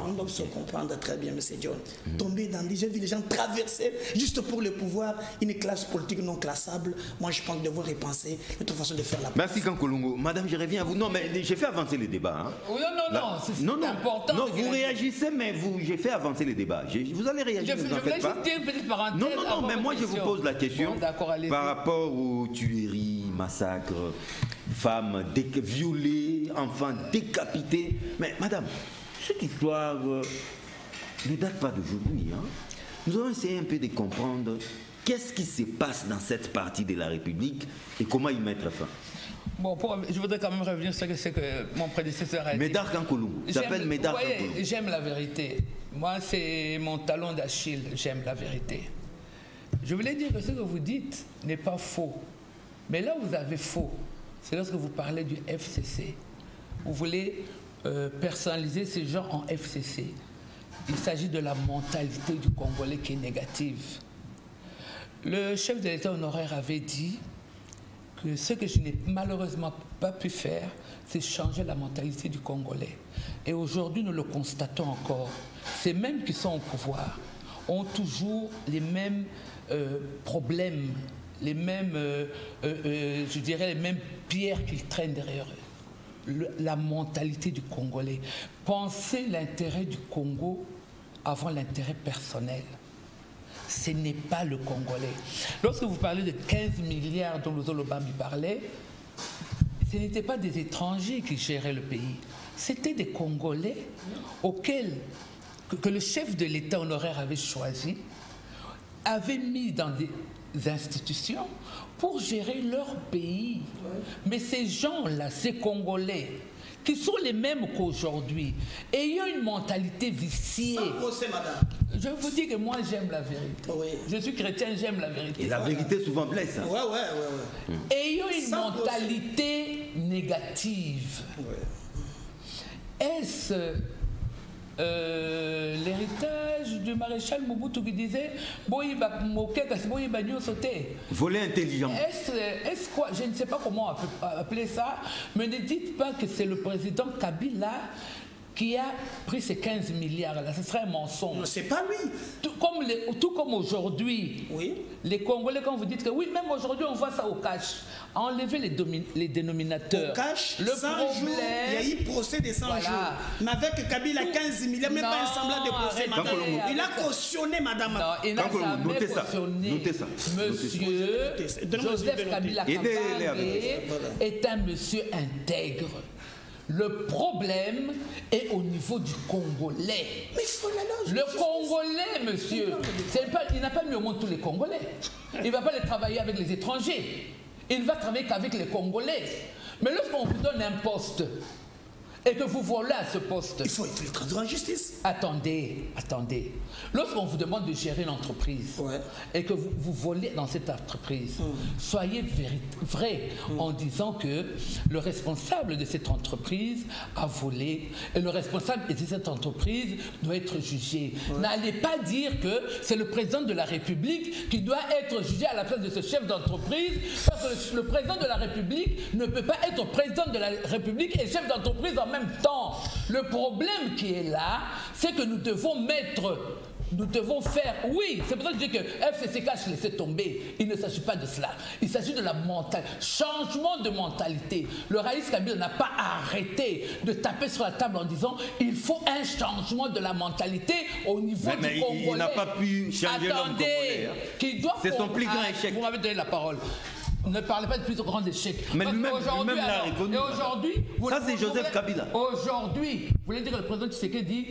On doit se comprendre très bien, M. John. Tomber dans 10, j'ai vu les gens traverser juste pour le pouvoir, une classe politique non classable. Moi, je pense que nous devons repenser notre façon de faire la politique. Merci, Kankolongo. Madame, je reviens à vous. Non, mais j'ai fait avancer les débats. Hein. Oui, c'est important. Non, vous réagissez, mais j'ai fait avancer les débats. Vous allez réagir, vous en faites pas. Je voulais juste dire une petite parenthèse. Non, mais moi, je vous pose la question par rapport aux tueries, massacres, femmes violées, enfants décapités. Mais madame, cette histoire ne date pas d'aujourd'hui. Hein? Nous allons essayer un peu de comprendre qu'est-ce qui se passe dans cette partie de la République et comment y mettre fin. Bon, je voudrais quand même revenir sur ce que mon prédécesseur a dit. Médard Kankolongo. Il s'appelle Médard Kankolongo. J'aime la vérité. Moi, c'est mon talon d'Achille. J'aime la vérité. Je voulais dire que ce que vous dites n'est pas faux. Mais là où vous avez faux, c'est lorsque vous parlez du FCC. Vous voulez personnaliser ces gens en FCC. Il s'agit de la mentalité du Congolais qui est négative. Le chef de l'État honoraire avait dit que ce que je n'ai malheureusement pas pu faire, c'est changer la mentalité du Congolais. Et aujourd'hui, nous le constatons encore. Ces mêmes qui sont au pouvoir ont toujours les mêmes problèmes, les mêmes, je dirais, les mêmes pierres qu'ils traînent derrière eux. La mentalité du Congolais. Penser l'intérêt du Congo avant l'intérêt personnel. Ce n'est pas le Congolais. Lorsque vous parlez de 15 milliards dont le Zolobambi parlait, ce n'étaient pas des étrangers qui géraient le pays. C'était des Congolais auxquels que le chef de l'État honoraire avait choisi, avait mis dans des institutions pour gérer leur pays. Mais ces gens-là, ces Congolais, qui sont les mêmes qu'aujourd'hui, ayant une mentalité viciée. Sans procès, madame. Je vous dis que moi, j'aime la vérité. Oui. Je suis chrétien, j'aime la vérité. Et la vérité souvent blesse. Hein. Ouais. Ayant une mentalité négative. Ouais. Est-ce l'héritage du maréchal Mobutu qui disait voler intelligemment. Est-ce quoi? Je ne sais pas comment appeler ça, mais ne dites pas que c'est le président Kabila qui a pris ces 15 milliards-là. Ce serait un mensonge. Non, c'est pas lui. Tout comme aujourd'hui, oui. Les Congolais, quand vous dites que oui, même aujourd'hui, on voit ça au cash. Enlever les dénominateurs. Au cash, le 100 problème, jours, il y a eu procès de 100 jours. Mais avec Kabila, 15 milliards, même pas un semblant de procès, madame. Il a cautionné, madame. Non, il n'a jamais notez cautionné. Ça. Monsieur Joseph Kabila est un monsieur intègre. Le problème est au niveau du Congolais. Mais il faut la le Congolais, monsieur, il n'a pas mis au monde tous les Congolais. Il ne va pas les travailler avec les étrangers. Il ne va travailler qu'avec les Congolais. Mais lorsqu'on vous donne un poste et que vous volez à ce poste... Il faut le traduire en justice. Attendez. Lorsqu'on vous demande de gérer une entreprise et que vous volez dans cette entreprise, soyez vrai en disant que le responsable de cette entreprise a volé et le responsable de cette entreprise doit être jugé. N'allez pas dire que c'est le président de la République qui doit être jugé à la place de ce chef d'entreprise, parce que le président de la République ne peut pas être président de la République et chef d'entreprise en même temps. Le problème qui est là, c'est que nous devons faire, oui, c'est pour ça que je dis que FCCK laissait tomber. Il ne s'agit pas de cela. Il s'agit de la mentalité, changement de mentalité. Le Raïs Kabila n'a pas arrêté de taper sur la table en disant il faut un changement de la mentalité au niveau du Congolais. Il n'a pas pu changer l'homme congolais. C'est son plus grand échec. Vous m'avez donné la parole. Ne parlez pas de plus grand échec. Mais lui-même l'a reconnu. Et aujourd'hui, ça c'est Joseph Kabila. Aujourd'hui, vous voulez dire que le président Tshisekedi dit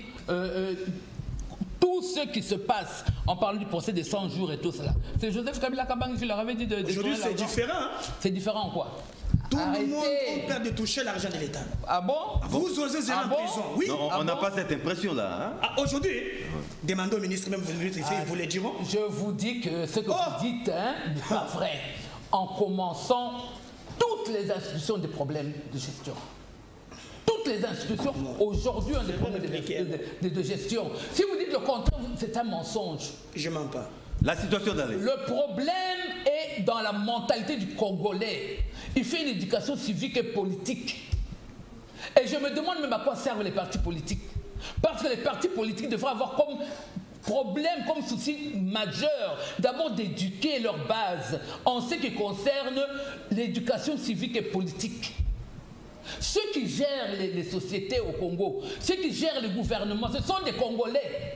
tout ce qui se passe en parlant du procès des 100 jours et tout cela. C'est Joseph Kabila Kabang qui leur avait dit de... Aujourd'hui c'est différent. Hein? C'est différent en quoi? Tout le monde a peur de toucher l'argent de l'État. Ah bon? Vous osez aller en prison. Oui. Non, on n'a pas cette impression-là. Hein? Aujourd'hui, demandez au ministre, même vous le diront. Je vous dis que ce que vous dites n'est pas vrai. En commençant, toutes les institutions ont des problèmes de gestion. Toutes les institutions, aujourd'hui, ont des problèmes de gestion. Si vous dites le contraire, c'est un mensonge. Je mens pas. La situation dans les... Le problème est dans la mentalité du Congolais. Il fait une éducation civique et politique. Et je me demande même à quoi servent les partis politiques. Parce que les partis politiques devraient avoir comme problème, comme souci majeur, d'abord d'éduquer leur base en ce qui concerne l'éducation civique et politique. Ceux qui gèrent les sociétés au Congo, ceux qui gèrent le gouvernement, ce sont des Congolais.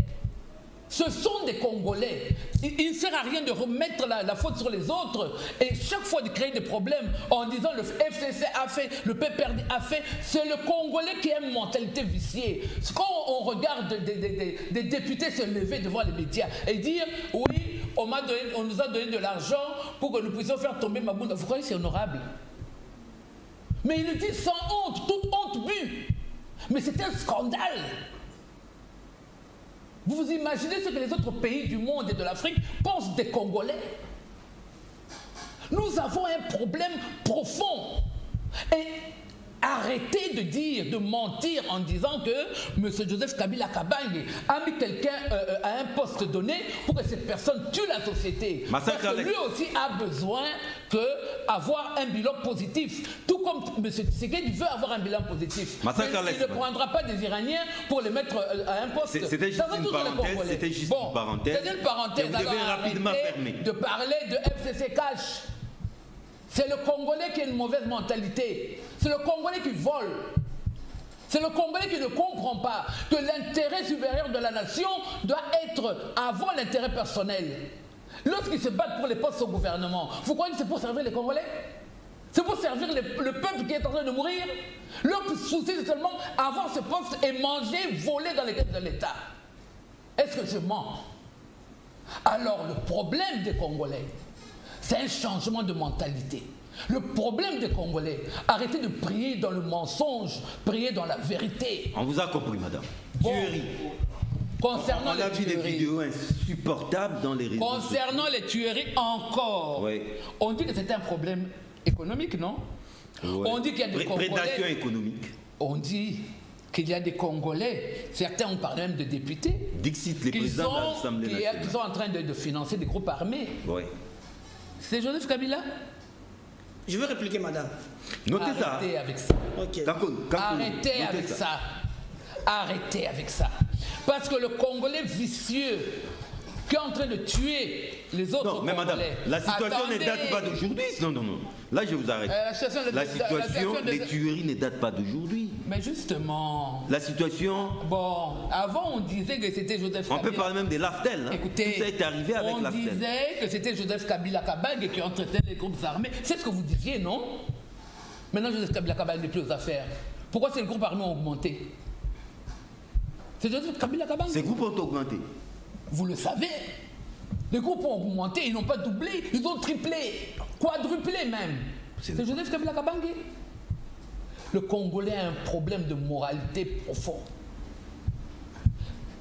Ce sont des Congolais. Il ne sert à rien de remettre la faute sur les autres et chaque fois de créer des problèmes en disant le FCC a fait, le PPRD a fait. C'est le Congolais qui a une mentalité viciée. Quand on regarde des députés se lever devant les médias et dire oui, on nous a donné de l'argent pour que nous puissions faire tomber Mabunda, vous croyez que c'est honorable? Mais il le dit sans honte, toute honte bue. Mais c'est un scandale. Vous vous imaginez ce que les autres pays du monde et de l'Afrique pensent des Congolais? Nous avons un problème profond. Et Arrêtez de dire, de mentir en disant que M. Joseph Kabila Kabange a mis quelqu'un à un poste donné pour que cette personne tue la société. Parce que lui aussi a besoin d'avoir un bilan positif. Tout comme M. Tshisekedi veut avoir un bilan positif. Il ne prendra pas des Iraniens pour les mettre à un poste. C'était juste une parenthèse. C'était juste une parenthèse. C'est une parenthèse. Vous devez rapidement fermer. De parler de FCC Cash. C'est le Congolais qui a une mauvaise mentalité. C'est le Congolais qui vole. C'est le Congolais qui ne comprend pas que l'intérêt supérieur de la nation doit être avant l'intérêt personnel. Lorsqu'ils se battent pour les postes au gouvernement, vous croyez que c'est pour servir les Congolais? C'est pour servir le peuple qui est en train de mourir? Leur souci, c'est seulement avoir ce poste et manger, voler dans les caisses de l'État. Est-ce que je mens? Alors le problème des Congolais, c'est un changement de mentalité. Le problème des Congolais, arrêtez de prier dans le mensonge, priez dans la vérité. On vous a compris, madame. Bon, tuerie. Concernant on a vu des vidéos insupportables dans les réseaux sociaux. Concernant les tueries encore, oui. On dit que c'est un problème économique, non? Oui. On dit qu'il y a des Congolais... Prédation économique. On dit qu'il y a des Congolais, certains ont parlé même de députés, Dixit, les présidents de l'Assemblée nationale, qui sont en train de financer des groupes armés. Oui. C'est Joseph Kabila? Je veux répliquer, madame. Notez ça. Arrêtez avec ça. Okay. Arrêtez avec ça. Arrêtez avec ça. Parce que le Congolais vicieux qui est en train de tuer les autres Congolais... Non, mais madame, la situation ne date pas d'aujourd'hui. Non, non, non. Là, je vous arrête. La situation des tueries ne date pas d'aujourd'hui. Mais justement... La situation... Bon, avant, on disait que c'était Joseph Kabila... On peut parler même de l'AFDEL. Hein. Écoutez, tout ça est arrivé avec l'AFDEL. On disait que c'était Joseph Kabila Kabange qui entretenait les groupes armés. C'est ce que vous disiez, non? Maintenant, Joseph Kabila Kabange n'est plus aux affaires. Pourquoi ces groupes armés ont augmenté? C'est Joseph Kabila Kabange. Ces groupes ont augmenté. Vous le savez. Les groupes ont augmenté, ils n'ont pas doublé, ils ont triplé, quadruplé même. C'est Joseph Kabila Kabange. Le Congolais a un problème de moralité profond.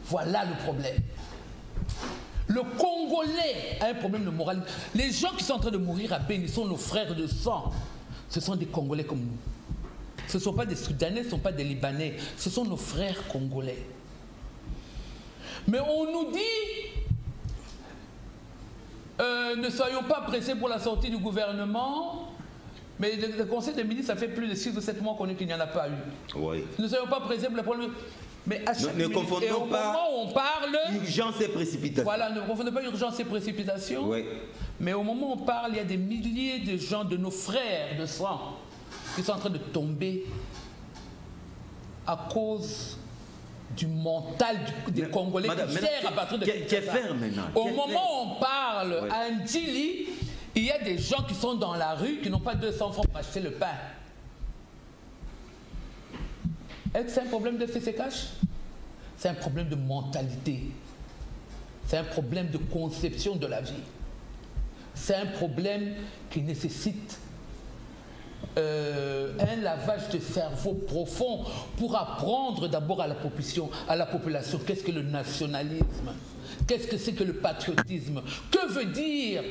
Voilà le problème. Le Congolais a un problème de moralité. Les gens qui sont en train de mourir à Béni sont nos frères de sang. Ce sont des Congolais comme nous. Ce ne sont pas des Soudanais, ce ne sont pas des Libanais. Ce sont nos frères congolais. Mais on nous dit, ne soyons pas pressés pour la sortie du gouvernement, mais le Conseil des ministres, ça fait plus de 6 ou 7 mois qu'on dit qu'il n'y en a pas eu. Oui. Ne soyons pas pressés pour le problème. Mais à chaque ne confondons pas moment où on parle, urgence et précipitation. Voilà, ne confondons pas urgence et précipitation. Oui. Mais au moment où on parle, il y a des milliers de gens, de nos frères de sang, qui sont en train de tomber à cause du mental des Congolais qui gèrent à partir de Au moment où on parle à Ndjili, il y a des gens qui sont dans la rue qui n'ont pas 200 francs pour acheter le pain. Est-ce que c'est un problème de FCCH? C'est un problème de mentalité. C'est un problème de conception de la vie. C'est un problème qui nécessite un lavage de cerveau profond pour apprendre d'abord à la population qu'est-ce que le nationalisme, qu'est-ce que c'est que le patriotisme, que veut dire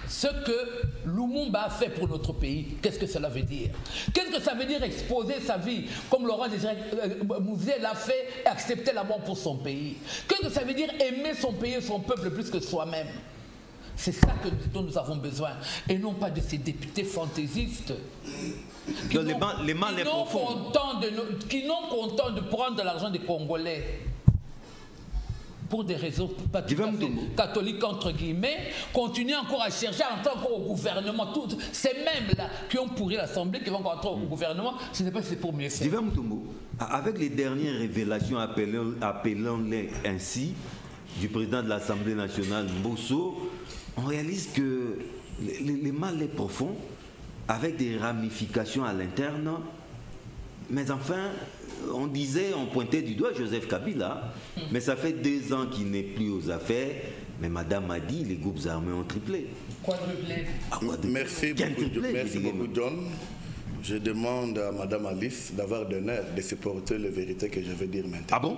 ce que Lumumba a fait pour notre pays, qu'est-ce que cela veut dire? Qu'est-ce que ça veut dire exposer sa vie, comme Laurent Désiré Mouzé l'a fait, et accepter la mort pour son pays? Qu'est-ce que ça veut dire aimer son pays et son peuple plus que soi-même? C'est ça dont nous avons besoin, et non pas de ces députés fantaisistes qui n'ont content de prendre de l'argent des Congolais pour des raisons pas tout à fait catholiques, entre guillemets, continuer encore à chercher à entrer encore au gouvernement. Ces mêmes-là qui ont pourri l'Assemblée, qui vont encore entrer au gouvernement, je ne sais pas si c'est pour mieux faire. Divin Mutombo, avec les dernières révélations, appelons-les ainsi, du président de l'Assemblée nationale, Mbosso, on réalise que les mal est profond, avec des ramifications à l'interne. Mais enfin, on pointait du doigt Joseph Kabila, mais ça fait 2 ans qu'il n'est plus aux affaires. Mais madame a dit, les groupes armés ont triplé. Quadruplé. Merci beaucoup, John. Je demande à Madame Alice d'avoir l'honneur de supporter les vérités que je vais dire maintenant. Ah bon?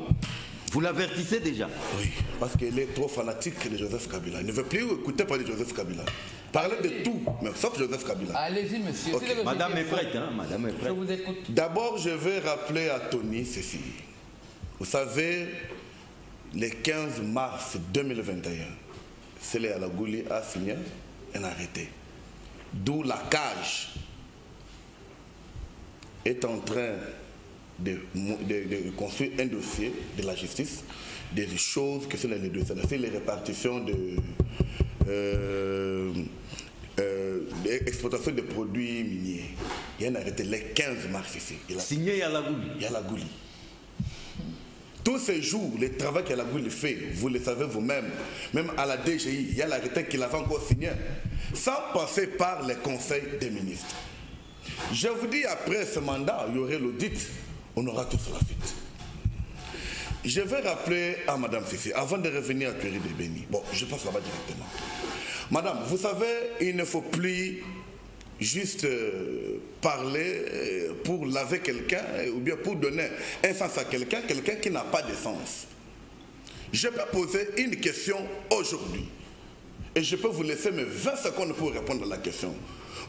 Vous l'avertissez déjà? Oui, parce qu'elle est trop fanatique de Joseph Kabila. Elle ne veut plus écouter parler de Joseph Kabila. Parler de tout, mais sauf Joseph Kabila. Allez-y, monsieur. Okay. Si Madame est prête, hein? Madame est prête. Je vous écoute. D'abord, je vais rappeler à Tony ceci. Vous savez, le 15 mars 2021, Sele Alagouli a signé un arrêté. D'où la cage est en train de construire un dossier de la justice, des choses que sont les dossiers. C'est les répartitions l'exploitation de produits miniers. Il y a un arrêté le 15 mars ici. Signé Yalagouli. Yalagouli. Tous ces jours, le travail qu'Yalagouli fait, vous le savez vous-même, même à la DGI, il y a l'arrêté qu'il avait encore signé, sans passer par le Conseil des ministres. Je vous dis, après ce mandat, il y aurait l'audit, on aura tout sur la suite. Je vais rappeler à Madame Sissi, avant de revenir à Thierry de Béni. Bon, je passe là-bas directement. Madame, vous savez, il ne faut plus juste parler pour laver quelqu'un ou bien pour donner un sens à quelqu'un qui n'a pas de sens. Je peux poser une question aujourd'hui et je peux vous laisser mes 20 secondes pour répondre à la question.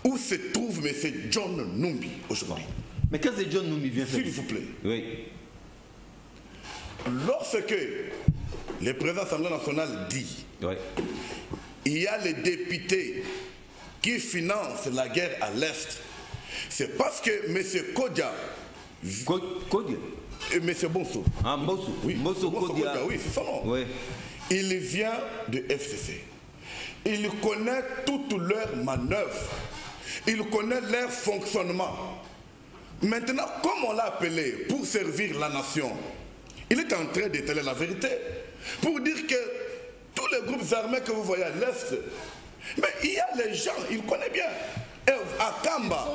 Où se trouve M. John Numbi aujourd'hui? Mais qu'est-ce que John Numbi vient faire? S'il vous plaît. Oui. Lorsque le président de l'Assemblée nationale dit il y a les députés qui financent la guerre à l'Est, c'est parce que M. Kodia, Kodia M. Bonso, ah, Bonso, oui, Bonso Kodia, oui, c'est son nom. Oui. Il vient de FCC. Il connaît toutes leurs manœuvres. Il connaît leur fonctionnement. Maintenant, comme on l'a appelé pour servir la nation, il est en train d'étaler la vérité pour dire que tous les groupes armés que vous voyez à l'Est, mais il y a les gens, il connaît bien. À Kamba,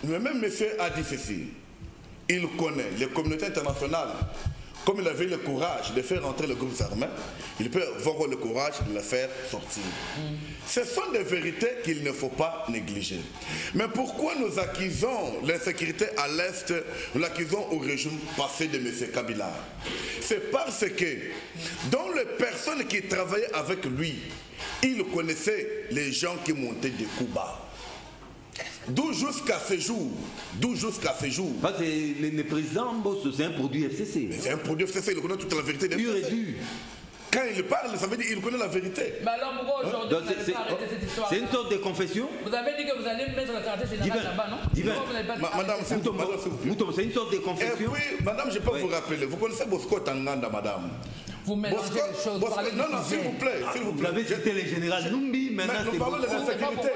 le même monsieur a dit ceci. Il connaît les communautés internationales. Comme il avait le courage de faire entrer les groupes armés, il peut avoir le courage de les faire sortir. Ce sont des vérités qu'il ne faut pas négliger. Mais pourquoi nous accusons l'insécurité à l'Est, nous l'accusons au régime passé de M. Kabila? C'est parce que dans les personnes qui travaillaient avec lui, il connaissait les gens qui montaient des coups bas. D'où jusqu'à ce jour, Le président Bosso, c'est un produit FCC. C'est un produit FCC, il connaît toute la vérité des FCC. Quand il parle, ça veut dire qu'il connaît la vérité. Mais alors pourquoi aujourd'hui vous n'avez pas arrêté cette histoire? C'est une sorte de confession. Vous avez dit que vous allez mettre le quartier général là-bas, non? Madame, c'est une sorte de confession. Et puis, madame, je peux vous rappeler, vous connaissez Bosco Tanganda, madame? Vous mélangez les choses. Non, s'il vous plaît, s'il vous plaît. Vous avez cité le général Numbi, maintenant c'est nous parlons de la sécurité.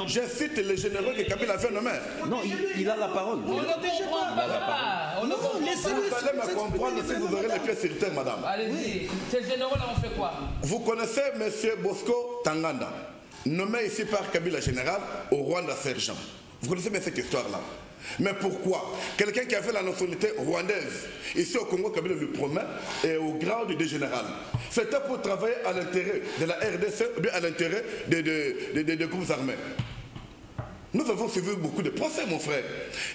Je cite les généraux que Kabila avait nommés. Non, il a la parole. On ne comprend pas. On ne comprend pas. Vous allez me comprendre si vous aurez les pièces sur terre, madame. Allez-y. Ces généraux-là ont fait quoi? Vous connaissez M. Bosco Tanganda, nommé ici par Kabila général au Rwanda sergent. Vous connaissez bien cette histoire-là. Mais pourquoi? Quelqu'un qui a fait la nationalité rwandaise, ici au Congo, Kabila lui promet, et au grade de général. C'était pour travailler à l'intérêt de la RDC, ou bien à l'intérêt des groupes armés. Nous avons suivi beaucoup de procès, mon frère.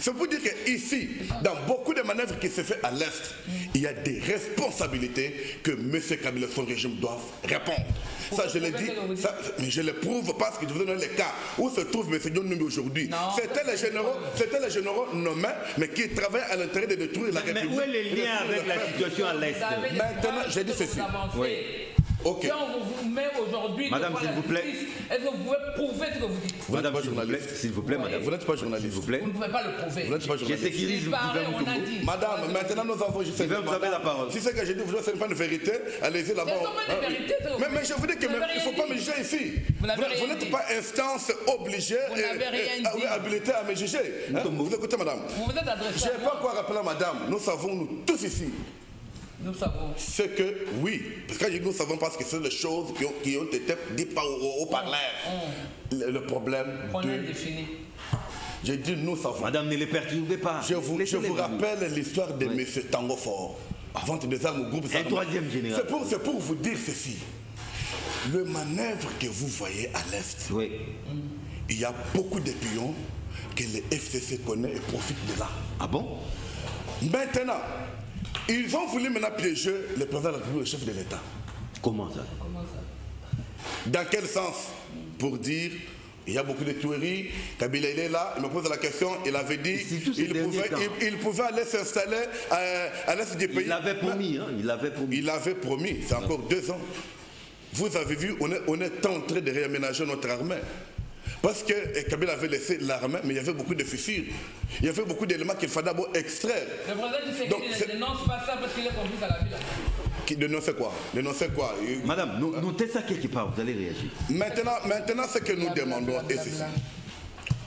C'est pour dire qu'ici, dans beaucoup de manœuvres qui se fait à l'Est, il y a des responsabilités que M. Kabila et son régime doivent répondre. Ça, je l'ai dit, mais je le prouve parce que je vous donne les cas où se trouve M. John Numbi aujourd'hui. C'était les généraux nommés, mais qui travaillaient à l'intérêt de détruire la République. Mais où est le lien avec la situation à l'Est? Maintenant, j'ai dit ceci. Oui. Ok. Si on vous met aujourd'hui... Madame, s'il vous plaît. Est-ce que vous pouvez prouver ce que vous dites? Madame, s'il vous plaît, madame. Vous n'êtes pas journaliste. S'il vous plaît. Vous ne pouvez pas le prouver. Vous n'êtes pas journaliste. Je sécurise le gouvernement. Madame, maintenant nous avons juste... Vous avez la parole. Si c'est que j'ai dit, vous ne savez pas une vérité, allez-y là-bas. Mais je vous dis qu'il ne faut pas me juger ici. Vous n'êtes pas instance obligée et habilitée à me juger. Vous écoutez, madame. Vous êtes adressé. Je n'ai pas quoi rappeler à madame. Nous savons, nous tous ici. Nous savons. C'est que, oui, parce que nous savons parce que c'est les choses qui ont été dites par au parleur. Le problème. J'ai dit, nous savons. Madame, ne les perturbez pas. Je vous rappelle l'histoire de M. Tango Fort. Vente des armes au groupe. Un troisième général. C'est pour vous dire ceci. Le manœuvre que vous voyez à l'Est, Oui. il y a beaucoup de pions que le FCC connaît et profite de là. Ah bon? Maintenant, ils ont voulu maintenant piéger le président de la République, le chef de l'État. Comment ça? Dans quel sens? Pour dire, il y a beaucoup de tueries, Kabila il est là, il me pose la question, il avait dit il pouvait aller s'installer à l'est du pays. Il l'avait promis, hein, il l'avait promis. Il avait promis, c'est encore 2 ans. Vous avez vu, on est en train de réaménager notre armée. Parce que Kabila avait laissé l'armée, mais il y avait beaucoup de fissures. Il y avait beaucoup d'éléments qu'il fallait d'abord extraire. Le président ne dénonce pas ça parce qu'il est complice à la ville. Qui dénonçait quoi? Dénonçait quoi? Madame, notez ça quelque part, vous allez réagir. Maintenant, ce que nous demandons est ceci.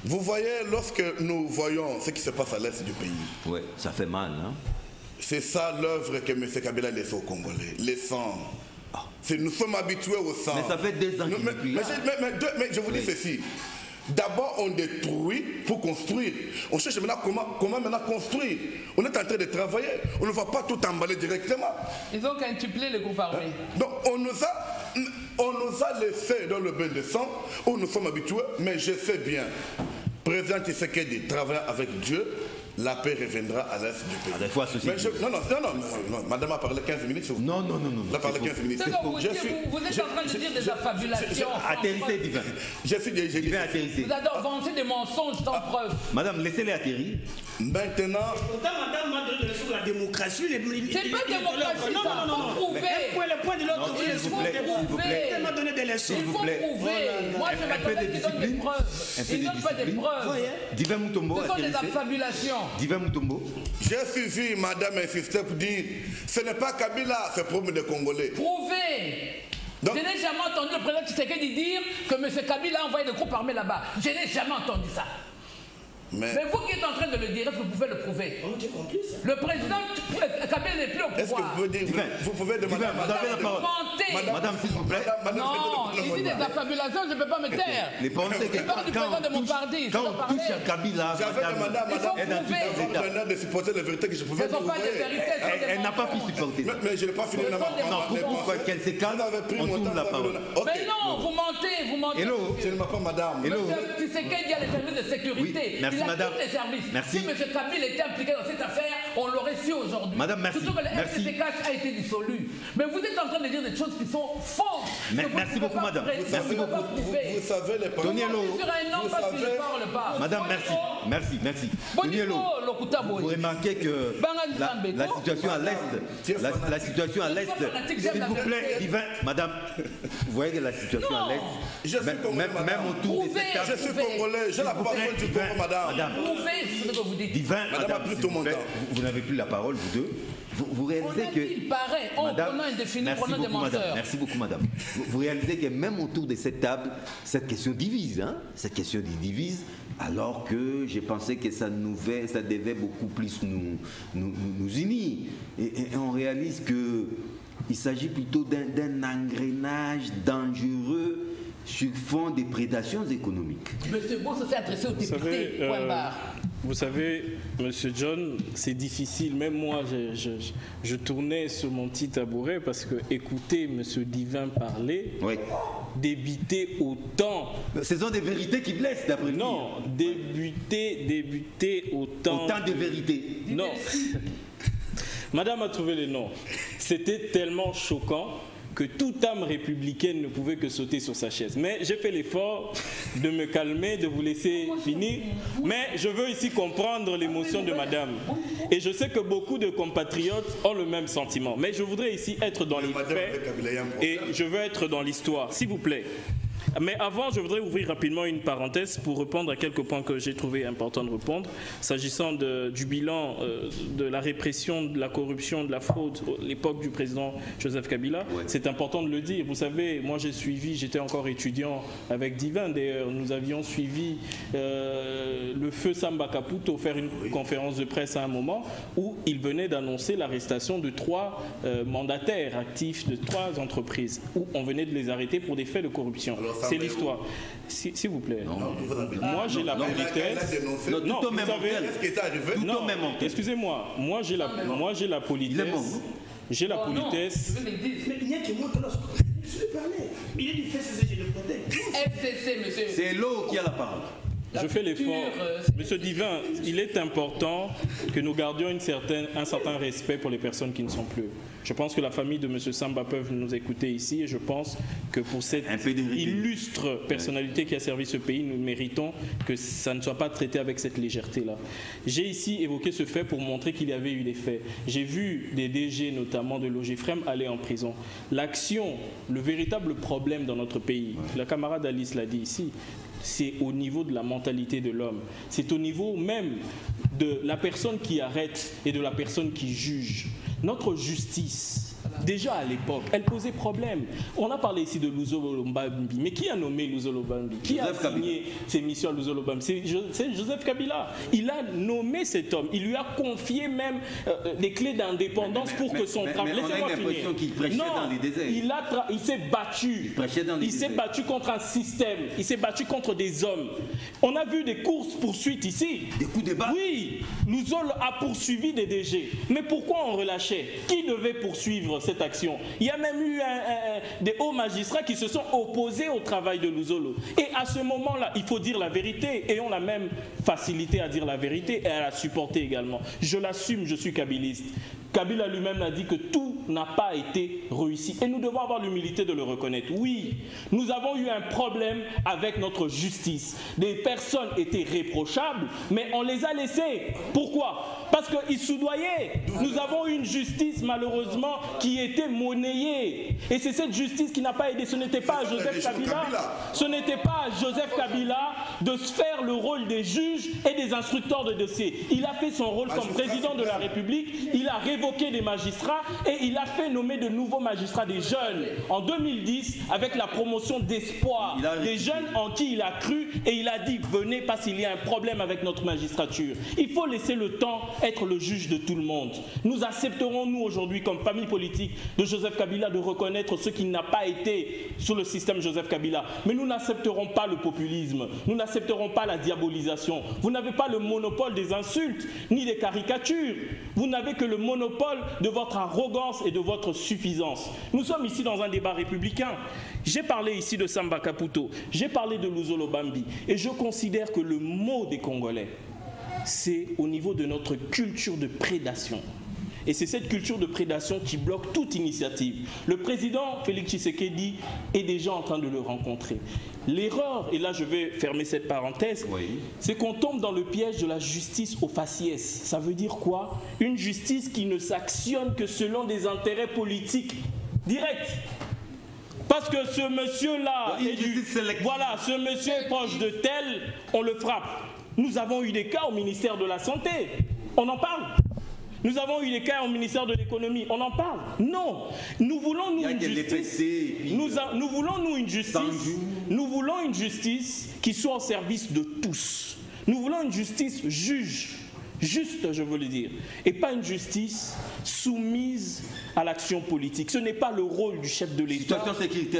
Vous voyez, lorsque nous voyons ce qui se passe à l'est du pays, Oui, ça fait mal, hein? c'est ça l'œuvre que M. Kabila laisse aux Congolais. Les sangs. Nous sommes habitués au sang. Mais ça fait 2 ans qu'il est plus là. Mais je vous dis ceci. D'abord, on détruit pour construire. On cherche maintenant comment maintenant construire. On est en train de travailler. On ne va pas tout emballer directement. Ils ont quintuplé le groupe armé. Donc, on nous a laissé dans le bain de sang où nous sommes habitués, mais je sais bien. Président Tshisekedi travaille avec Dieu. La paix reviendra à l'est du pays. Des fois, ceci. Non, madame a parlé 15 minutes. Non. Elle a parlé 15 minutes. Vous êtes en train de dire des affabulations. Atterrissez, Divin. Divin atterrissez. Vous avancez des mensonges sans preuve. Madame, laissez-les atterrir. Maintenant. Pourtant, madame m'a donné des leçons sur la démocratie. C'est pas démocratie, ça. Il faut prouver. Le point de l'autre, s'il vous plaît. Elle m'a donné des leçons. Il faut prouver. Moi, je m'attendais qu'ils donnent des preuves. Ils n'ont pas des preuves. Divin Mutombo, Ce sont des affabulations. Divin Mutombo. J'ai suivi madame insister pour dire ce n'est pas Kabila, c'est le problème des Congolais. Prouvez. Donc, je n'ai jamais entendu le président Tshisekedi dire que M. Kabila a envoyé des groupes armés là-bas. Je n'ai jamais entendu ça. Mais vous qui êtes en train de le dire, est-ce que vous pouvez le prouver? Le président Kabila n'est plus au pouvoir. Est-ce que vous pouvez dire, vous pouvez demander à vous avez la parole. Madame, s'il vous plaît. Non, il dit des affabulations, je ne peux pas me taire. Les pensées que je parle du président de mon parti. Quand on touche à Kabila, j'avais demandé à madame de supporter la vérité que je pouvais dire. Ce ne sont pas des vérités. Elle n'a pas pu supporter ça. Mais je n'ai pas fini. Non, pourquoi qu'elle s'écale, on tourne la parole. Mais non, vous mentez, vous mentez. Hello. Je ne m'appelle pas madame. Hello. Tu sais qu'il y a les services de sécurité. Merci, madame. Les services. Merci. Si M. Kabila était impliqué dans cette affaire, on l'aurait su aujourd'hui. Madame, merci. Surtout que le FCCH a été dissolu. Mais vous êtes en train de dire des choses qui sont fausses. Merci beaucoup, madame. Merci beaucoup. Vous savez les paroles. Sur un homme parce qu'il ne parle pas. Madame, merci. Tonielo, vous remarquez que la situation à l'Est, s'il vous plaît, Divin, madame, vous voyez que la situation à l'Est, même autour de cette table. Je suis congolais, j'ai la parole du Congo, madame. Prouvez ce que vous dites. Divin, madame, vous n'avez plus la parole, vous deux. Vous réalisez que... Il paraît, prenant indéfini, prenant des menteurs. Merci beaucoup, madame. Vous réalisez que même autour de cette table, cette question divise, hein? Cette question divise, alors que j'ai pensé que ça devait beaucoup plus nous unir. Et on réalise qu'il s'agit plutôt d'un engrenage dangereux sur fond des prédations économiques. Monsieur Bosso s'est adressé au député, point barre. Vous savez, Monsieur John, c'est difficile. Même moi, je tournais sur mon petit tabouret parce que écouter Monsieur Divin parler, oui, débuter autant... Ce sont des vérités qui blessent, d'après lui. Non, débuter autant... Autant de vérités. Non. Madame a trouvé le nom. C'était tellement choquant que toute âme républicaine ne pouvait que sauter sur sa chaise. Mais j'ai fait l'effort de me calmer, de vous laisser finir. Mais je veux ici comprendre l'émotion de madame. Et je sais que beaucoup de compatriotes ont le même sentiment. Mais je voudrais ici être dans les faits et je veux être dans l'histoire. S'il vous plaît. Mais avant, je voudrais ouvrir rapidement une parenthèse pour répondre à quelques points que j'ai trouvé important de répondre. S'agissant du bilan de la répression, de la corruption, de la fraude à l'époque du président Joseph Kabila, ouais, c'est important de le dire. Vous savez, moi j'ai suivi, j'étais encore étudiant avec Divin d'ailleurs, nous avions suivi le feu Samba Kaputo faire une conférence de presse à un moment où il venait d'annoncer l'arrestation de 3 mandataires actifs de 3 entreprises, où on venait de les arrêter pour des faits de corruption. C'est l'histoire. S'il vous plaît. Moi, j'ai la politesse. Non, vous savez. Non, excusez-moi. Moi, j'ai la politesse. J'ai la politesse. Laissez-le parler. Il est du FCC, je le protège. FCC, monsieur. C'est l'eau qui a la parole. Je fais l'effort. Monsieur Divin, il est important que nous gardions un certain respect pour les personnes qui ne sont plus. Je pense que la famille de Monsieur Samba peuvent nous écouter ici et je pense que pour cette illustre personnalité qui a servi ce pays, nous méritons que ça ne soit pas traité avec cette légèreté-là. J'ai ici évoqué ce fait pour montrer qu'il y avait eu des faits. J'ai vu des DG, notamment de Logifrem, aller en prison. L'action, le véritable problème dans notre pays, la camarade Alice l'a dit ici, c'est au niveau de la mentalité de l'homme. C'est au niveau même de la personne qui arrête et de la personne qui juge. Notre justice, déjà à l'époque, elle posait problème. On a parlé ici de Luzolo Mbambi, mais qui a nommé Luzolo Mbambi? Qui a signé ses missions à Luzolo Mbambi? C'est Joseph Kabila. Il a nommé cet homme. Il lui a confié même les clés d'indépendance pour que son travail... Laissez-moi finir. Qu'il prêchait dans les déserts. Il s'est battu. Il s'est battu contre un système. Il s'est battu contre des hommes. On a vu des courses-poursuites ici. Des coups de barre. Oui, Luzolo a poursuivi des DG. Mais pourquoi on relâchait? Qui devait poursuivre cette action? Il y a même eu des hauts magistrats qui se sont opposés au travail de Luzolo. Et à ce moment-là, il faut dire la vérité. Et on a même facilité à dire la vérité et à la supporter également. Je l'assume, je suis kabiliste. Kabila lui-même a dit que tout n'a pas été réussi. Et nous devons avoir l'humilité de le reconnaître. Oui, nous avons eu un problème avec notre justice. Des personnes étaient réprochables, mais on les a laissées. Pourquoi? Parce qu'ils soudoyaient. Nous avons eu une justice, malheureusement, qui était monnayée. Et c'est cette justice qui n'a pas aidé. Ce n'était pas à Joseph Kabila. Ce n'était pas à Joseph Kabila de se faire le rôle des juges et des instructeurs de dossiers. Il a fait son rôle comme président de la République. Il a révoqué des magistrats et il a fait nommer de nouveaux magistrats, des jeunes, en 2010, avec la promotion d'espoir. Des jeunes en qui il a cru et il a dit venez parce qu'il y a un problème avec notre magistrature. Il faut laisser le temps être le juge de tout le monde. Nous accepterons, nous aujourd'hui, comme famille politique de Joseph Kabila, de reconnaître ce qui n'a pas été sous le système Joseph Kabila. Mais nous n'accepterons pas le populisme. Nous n'accepterons pas la diabolisation. Vous n'avez pas le monopole des insultes, ni des caricatures. Vous n'avez que le monopole de votre arrogance et de votre suffisance. Nous sommes ici dans un débat républicain. J'ai parlé ici de Samba Kaputo, j'ai parlé de Luzolo Mbambi, et je considère que le mot des Congolais, c'est au niveau de notre culture de prédation. Et c'est cette culture de prédation qui bloque toute initiative. Le président Félix Tshisekedi est déjà en train de le rencontrer. L'erreur, et là je vais fermer cette parenthèse, c'est qu'on tombe dans le piège de la justice au faciès. Ça veut dire quoi? Une justice qui ne s'actionne que selon des intérêts politiques directs. Parce que ce monsieur-là, voilà, ce monsieur est proche de tel, on le frappe. Nous avons eu des cas au ministère de la Santé, on en parle. Nous avons eu des cas au ministère de l'économie, on en parle. Non, nous voulons nous une justice. Nous voulons nous une justice. Nous voulons une justice qui soit au service de tous. Nous voulons une justice juste, je veux le dire, et pas une justice soumise à l'action politique. Ce n'est pas le rôle du chef de l'État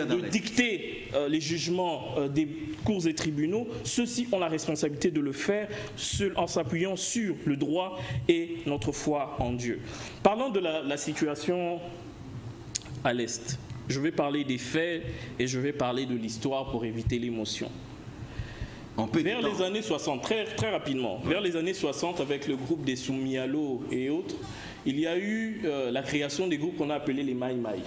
de dicter les jugements des cours et tribunaux. Ceux-ci ont la responsabilité de le faire en s'appuyant sur le droit et notre foi en Dieu. Parlons de la situation à l'Est. Je vais parler des faits et je vais parler de l'histoire pour éviter l'émotion. Vers les années 60, très rapidement, vers les années 60, avec le groupe des Soumialo et autres, il y a eu la création des groupes qu'on a appelés les Maï Maï.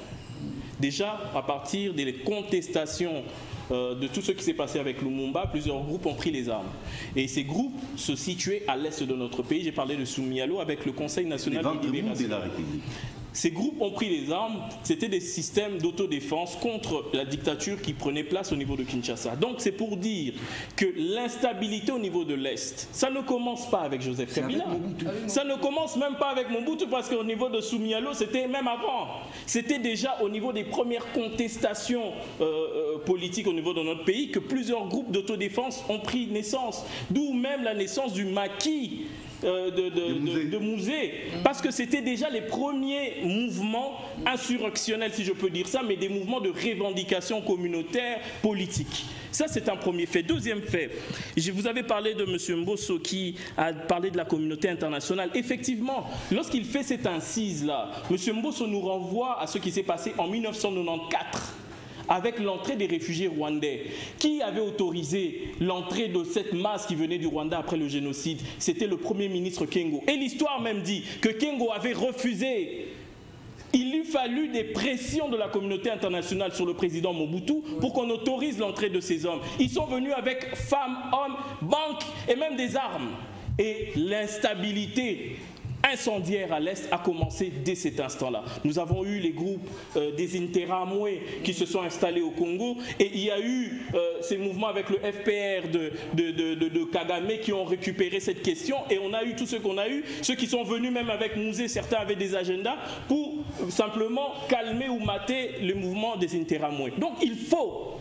Déjà, à partir des contestations de tout ce qui s'est passé avec Lumumba, plusieurs groupes ont pris les armes. Et ces groupes se situaient à l'est de notre pays. J'ai parlé de Soumialo avec le Conseil national de libération. Ces groupes ont pris les armes, c'était des systèmes d'autodéfense contre la dictature qui prenait place au niveau de Kinshasa. Donc c'est pour dire que l'instabilité au niveau de l'Est, ça ne commence pas avec Joseph Kabila, ça ne commence même pas avec Mobutu, parce qu'au niveau de Soumialo, c'était même avant. C'était déjà au niveau des premières contestations politiques au niveau de notre pays que plusieurs groupes d'autodéfense ont pris naissance, d'où même la naissance du maquis de Mouzé, parce que c'était déjà les premiers mouvements insurrectionnels, si je peux dire ça, mais des mouvements de revendication communautaire politique. Ça, c'est un premier fait. Deuxième fait, vous avez parlé de M. Mbosso qui a parlé de la communauté internationale. Effectivement, lorsqu'il fait cette incise-là, M. Mbosso nous renvoie à ce qui s'est passé en 1994. avec l'entrée des réfugiés rwandais. Qui avait autorisé l'entrée de cette masse qui venait du Rwanda après le génocide? C'était le Premier ministre Kengo. Et l'histoire même dit que Kengo avait refusé. Il lui fallut des pressions de la communauté internationale sur le président Mobutu pour qu'on autorise l'entrée de ces hommes. Ils sont venus avec femmes, hommes, banques et même des armes. Et l'instabilité incendiaire à l'Est a commencé dès cet instant-là. Nous avons eu les groupes des Interamwe qui se sont installés au Congo et il y a eu ces mouvements avec le FPR de Kagame qui ont récupéré cette question et on a eu tout ce qu'on a eu, ceux qui sont venus même avec Mouzé, certains avaient des agendas pour simplement calmer ou mater le mouvement des Interamwe. Donc il faut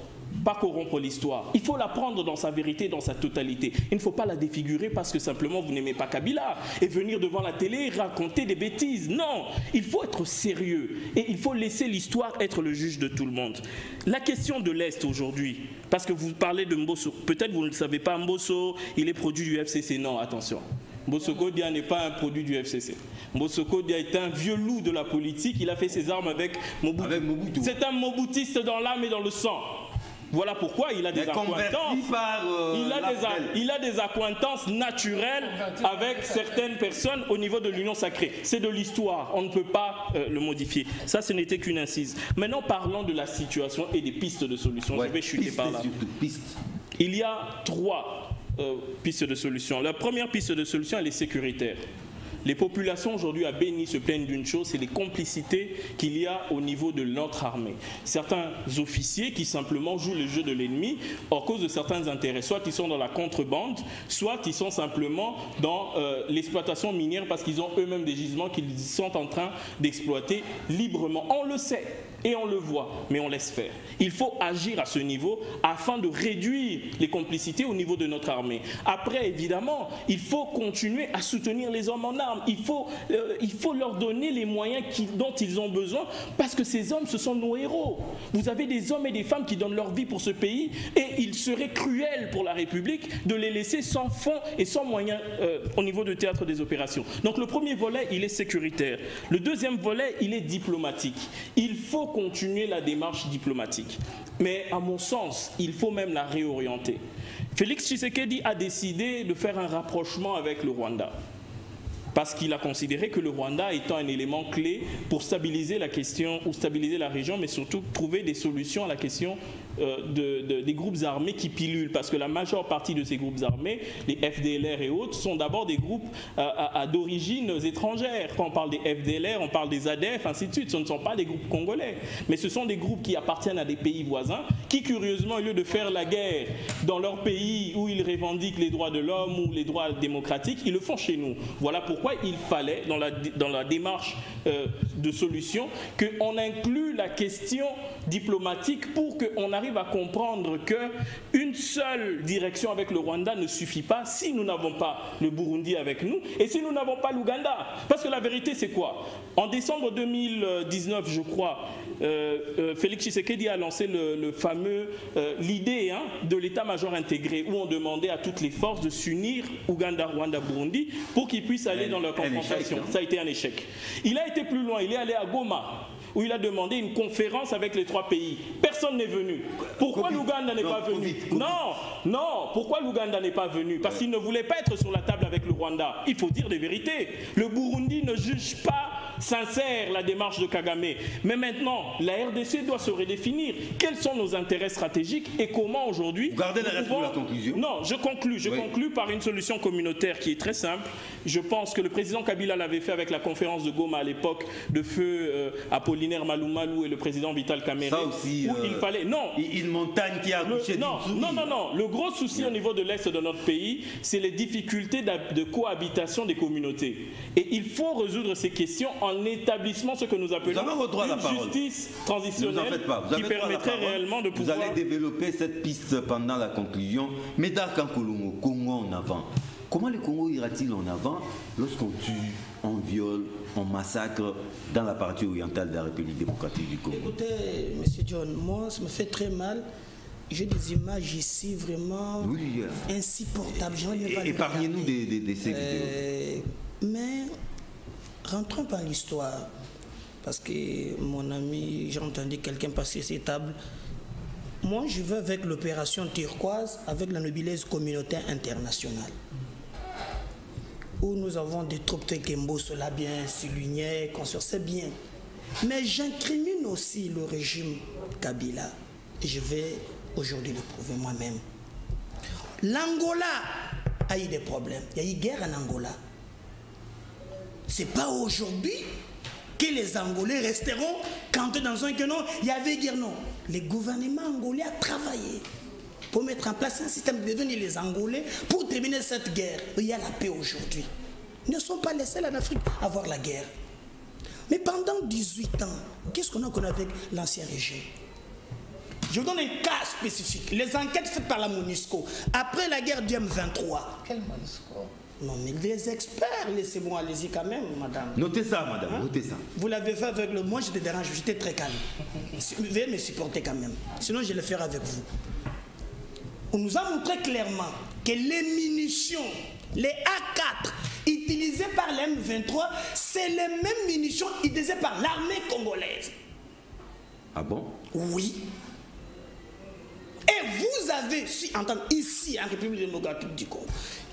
pas corrompre l'histoire. Il faut la prendre dans sa vérité, dans sa totalité. Il ne faut pas la défigurer parce que simplement vous n'aimez pas Kabila et venir devant la télé et raconter des bêtises. Non, il faut être sérieux et il faut laisser l'histoire être le juge de tout le monde. La question de l'Est aujourd'hui, parce que vous parlez de Mbosso, peut-être vous ne le savez pas, Mbosso, il est produit du FCC. Non, attention. Mbossoko Dia n'est pas un produit du FCC. Mbossoko Dia est un vieux loup de la politique. Il a fait ses armes avec Mobutu. C'est un Mobutiste dans l'âme et dans le sang. Voilà pourquoi il a des accointances. Il a des accointances naturelles avec certaines personnes au niveau de l'union sacrée. C'est de l'histoire, on ne peut pas le modifier. Ça, ce n'était qu'une incise. Maintenant, parlons de la situation et des pistes de solutions. Je vais chuter par là. Il y a 3 pistes de solutions. La première piste de solution, elle est sécuritaire. Les populations aujourd'hui à Béni se plaignent d'une chose, c'est les complicités qu'il y a au niveau de notre armée. Certains officiers qui simplement jouent le jeu de l'ennemi à cause de certains intérêts. Soit ils sont dans la contrebande, soit ils sont simplement dans l'exploitation minière parce qu'ils ont eux-mêmes des gisements qu'ils sont en train d'exploiter librement. On le sait et on le voit, mais on laisse faire. Il faut agir à ce niveau afin de réduire les complicités au niveau de notre armée. Après, évidemment, il faut continuer à soutenir les hommes en armes. Il faut leur donner les moyens dont ils ont besoin parce que ces hommes, ce sont nos héros. Vous avez des hommes et des femmes qui donnent leur vie pour ce pays et il serait cruel pour la République de les laisser sans fonds et sans moyens au niveau du théâtre des opérations. Donc le premier volet, il est sécuritaire. Le deuxième volet, il est diplomatique. Il faut continuer la démarche diplomatique. Mais à mon sens, il faut même la réorienter. Félix Tshisekedi a décidé de faire un rapprochement avec le Rwanda. Parce qu'il a considéré que le Rwanda étant un élément clé pour stabiliser la question, ou stabiliser la région, mais surtout trouver des solutions à la question des groupes armés qui pilulent. Parce que la majeure partie de ces groupes armés, les FDLR et autres, sont d'abord des groupes d'origine étrangère. Quand on parle des FDLR, on parle des ADF, ainsi de suite. Ce ne sont pas des groupes congolais. Mais ce sont des groupes qui appartiennent à des pays voisins, qui curieusement, au lieu de faire la guerre dans leur pays où ils revendiquent les droits de l'homme ou les droits démocratiques, ils le font chez nous. Voilà pourquoi il fallait, dans la démarche de solution, qu'on inclue la question diplomatique pour qu'on arrive à comprendre qu'une seule direction avec le Rwanda ne suffit pas si nous n'avons pas le Burundi avec nous et si nous n'avons pas l'Ouganda. Parce que la vérité, c'est quoi? En décembre 2019, je crois, Félix Tshisekedi a lancé l'idée de l'état-major intégré où on demandait à toutes les forces de s'unir, Ouganda, Rwanda, Burundi, pour qu'ils puissent aller dans leur confrontation. Ça a été un échec. Il a été plus loin, il est allé à Goma, où il a demandé une conférence avec les 3 pays. Personne n'est venu. Pourquoi l'Ouganda n'est pas venu? Non, pourquoi l'Ouganda n'est pas venu? Parce qu'il ne voulait pas être sur la table avec le Rwanda. Il faut dire des vérités. Le Burundi ne juge pas sincère la démarche de Kagame. Mais maintenant, la RDC doit se redéfinir. Quels sont nos intérêts stratégiques et comment aujourd'hui... Vous gardez la reste pour la conclusion? Non, je conclus par une solution communautaire qui est très simple. Je pense que le président Kabila l'avait fait avec la conférence de Goma à l'époque de feu Apollinaire Malou et le président Vital Kamerhe. Ça aussi, où il fallait... Non, une montagne qui a accouché non. Le gros souci au niveau de l'Est de notre pays, c'est les difficultés de cohabitation des communautés. Et il faut résoudre ces questions en établissant ce que nous appelons une justice transitionnelle qui permettrait réellement de pouvoir... Vous allez développer cette piste pendant la conclusion. Mais Kankolongo, Congo en avant. Comment le Congo ira-t-il en avant lorsqu'on tue, on viole, on massacre dans la partie orientale de la République démocratique du Congo? Écoutez, M. John, moi, ça me fait très mal. J'ai des images ici vraiment insupportables. Épargnez-nous de ces vidéos. Mais rentrons par l'histoire. Parce que mon ami, j'ai entendu quelqu'un passer ces tables Moi, je veux avec l'opération turquoise, avec la noblesse communautaire internationale, où nous avons des troupes de Kembo, cela bien, Silunier, consort, c'est bien. Mais j'incrimine aussi le régime Kabila. Et je vais aujourd'hui le prouver moi-même. L'Angola a eu des problèmes. Il y a eu guerre en Angola. C'est pas aujourd'hui que les Angolais resteront campés dans un canon. Il y avait guerre, non. Le gouvernement angolais a travaillé pour mettre en place un système de devenir les Angolais pour terminer cette guerre. Il y a la paix aujourd'hui. Ils ne sont pas les seuls en Afrique à avoir la guerre. Mais pendant 18 ans, qu'est-ce qu'on a connu avec l'ancien régime? Je vous donne un cas spécifique. Les enquêtes faites par la MONUSCO. Après la guerre du M23. Quel MONUSCO? Non, mais les experts, laissez-moi, allez-y quand même, madame. Notez ça, madame, notez ça. Vous l'avez fait avec le... Moi, je te dérange, j'étais très calme. Veuillez me supporter quand même. Sinon, je le ferai avec vous. On nous a montré clairement que les munitions, les A4, utilisées par les M23, c'est les mêmes munitions utilisées par l'armée congolaise. Ah bon? Oui. Et vous avez su entendre ici, en République démocratique du Congo,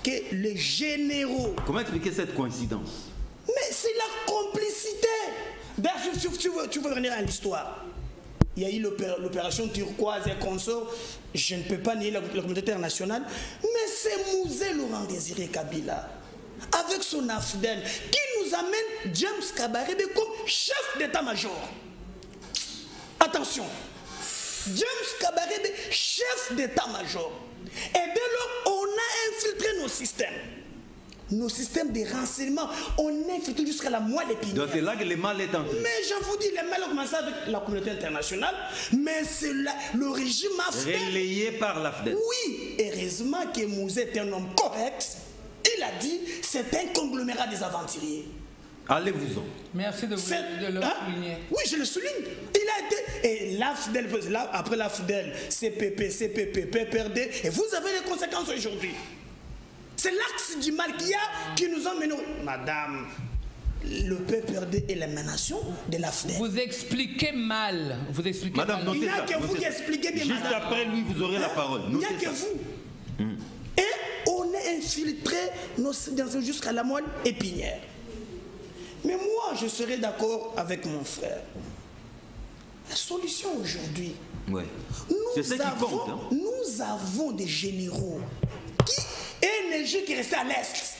que les généraux... Comment expliquer cette coïncidence? Mais c'est la complicité. D'ailleurs, tu veux revenir à l'histoire. Il y a eu l'opération turquoise et consorts. Je ne peux pas nier la communauté internationale. Mais c'est Mouzé Laurent Désiré Kabila, avec son AFDEL, qui nous amène James Kabarebe comme chef d'état-major. Attention. James Kabarebe, chef d'état-major. Et dès lors, on a infiltré nos systèmes. Nos systèmes de renseignement, on a infiltré jusqu'à la moelle épinière. Donc c'est là que le mal est entré. Mais je vous dis, le mal a commencé avec la communauté internationale, mais c'est le régime AFDEL. Relayé par l'AFDEL. Oui, heureusement que Mouzé est un homme correct. Il a dit, c'est un conglomérat des aventuriers. Allez-vous-en. Merci de le souligner. Oui, je le souligne. Il a été... Et l'AFDEL, après l'AFDEL, CPP, CPP, PPRD, et vous avez les conséquences aujourd'hui. C'est l'axe du mal qu'il y a qui nous emmène... Madame, le PPRD est l'émanation de l'AFDEL. Vous expliquez mal. Vous expliquez madame, mal. Il n'y a que vous qui expliquez bien, juste madame. après lui, vous aurez la parole. Il n'y a que vous. Et on est infiltré jusqu'à la moelle épinière. Mais moi, je serais d'accord avec mon frère. La solution aujourd'hui, ouais. C'est ce qui compte. Hein. Nous avons des généraux énergie qui restent à l'Est.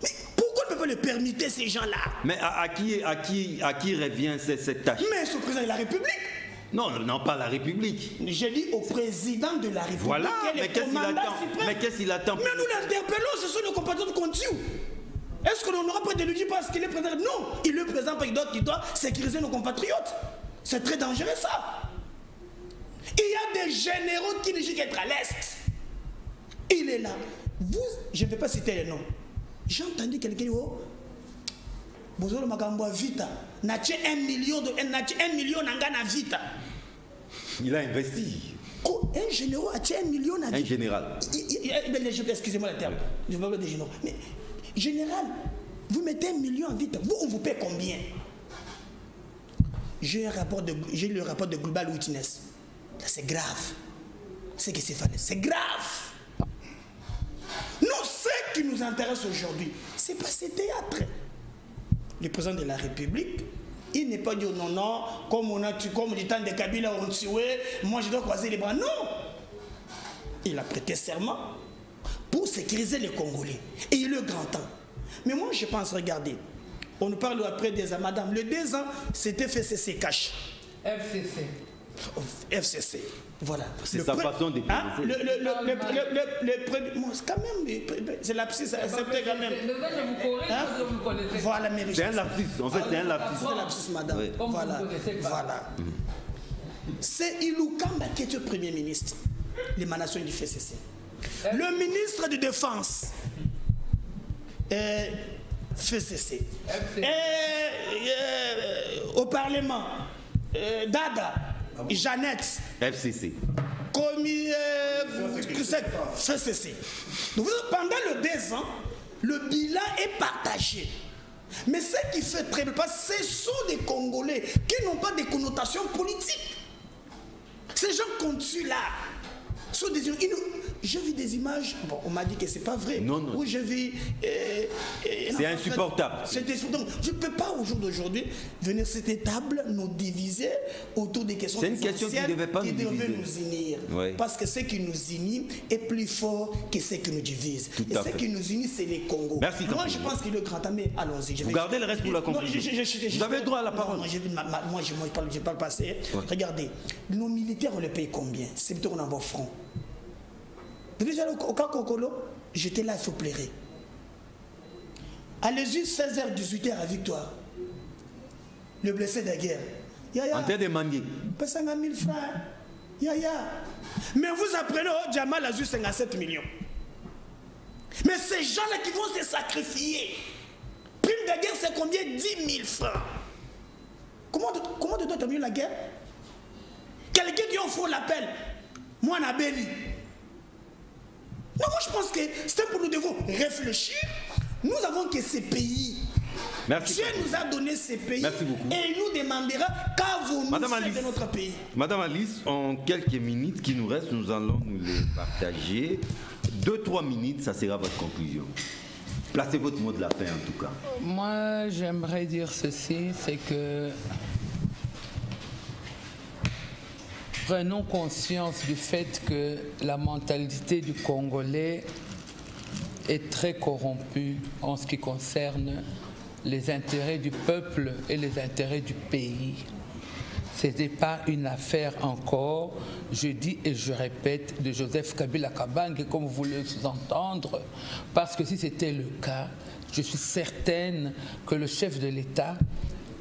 Mais pourquoi on ne peut pas le permettre, ces gens-là? Mais à qui revient cette tâche? Mais c'est au président de la République. Non, non, pas la République. J'ai dit au président de la République. Voilà, mais qu'est-ce qu'il attend? Mais nous l'interpellons, ce sont nos compatriotes qu'on tue. Est-ce qu'on n'aura pas de lui parce qu'il est président? Non, il est président parce qu'il doit sécuriser nos compatriotes. C'est très dangereux ça. Il y a des généraux qui ne jouent qu'être à l'Est. Il est là. Vous, je ne vais pas citer les noms. J'ai entendu quelqu'un dire, oh, Bozolo Magamba Vita, n'a 1 million n'angana Vita. Il a investi. Oh, un général a 1 million à un général. Excusez-moi le terme. Je ne veux pas des généraux. Mais général, vous mettez 1 million en Vita. Vous, on vous paie combien? J'ai le rapport de Global Witness. C'est grave. C'est que c'est fallu. C'est grave. Nous, ce qui nous intéresse aujourd'hui, c'est pas ce théâtre. Le président de la République, il n'est pas dit non, non, comme on a tué, comme le temps de Kabila on tué, moi je dois croiser les bras. Non! Il a prêté serment pour sécuriser les Congolais. Et il est grand temps. Mais moi je pense, regardez, on nous parle après des ans, madame, le 2 ans, c'était FCC cash. FCC. FCC. Voilà. C'est sa façon de quand même, c'est lapsus, accepté quand même. Voilà, mais c'est un lapsus, en fait, c'est un lapsus. C'est un lapsus, madame. Oui. Voilà. Voilà. C'est Iloukamba qui est le Premier ministre, l'émanation du FCC. Le ministre de Défense, FCC. Au Parlement, Dada. Jeannette. FCC. FCC. Donc, pendant le 2 ans, le bilan est partagé. Mais ce qui fait très bien, parce que ce sont des Congolais qui n'ont pas de connotations politiques. Ces gens qu'on tue là, sont des... J'ai vu des images, bon, on m'a dit que c'est pas vrai. Non, non. Oui, j'ai vu... c'est insupportable. Donc, je ne peux pas au jour d'aujourd'hui venir sur cette table nous diviser autour des questions. C'est une question qui ne devait pas nous diviser. Nous unir. Oui. Parce que ce qui nous unit est plus fort que ce qui nous divise. Tout et à ce fait. qui nous unit, c'est les Congos. Merci, moi, Tampini. je pense qu'il est grand temps, mais allons-y. Vous gardez le reste pour la conclusion. Vous avez droit à la parole. Non, moi, je ne parle pas assez. Ouais. Regardez, nos militaires, on les paye combien? C'est plutôt qu'on envoie franc. Déjà, au cas Kokolo, j'étais là, il faut plairer. Allez-y, 16h, 18h à Victoire. Le blessé de guerre. En train de manger. 50 000 francs. Yaya. Mais vous apprenez, oh, Jamal a eu 57 millions. Mais ces gens-là qui vont se sacrifier. Prime de guerre, c'est combien? 10 000 francs. Comment tu dois terminer la guerre? Quelqu'un qui en faut l'appel. Moi, Nabeli. Non, moi je pense que c'est pour nous devons réfléchir. Nous avons que ces pays. Merci. Dieu nous a donné ces pays. Merci beaucoup. Et il nous demandera qu'avons-nous fait de notre pays. Madame Alice, en quelques minutes qui nous restent, nous allons nous les partager. 2-3 minutes, ça sera votre conclusion. Placez votre mot de la fin en tout cas. Moi, j'aimerais dire ceci, c'est que prenons conscience du fait que la mentalité du Congolais est très corrompue en ce qui concerne les intérêts du peuple et les intérêts du pays. Ce n'est pas une affaire encore, je dis et je répète, de Joseph Kabila Kabange, comme vous voulez sous-entendre, parce que si c'était le cas, je suis certaine que le chef de l'État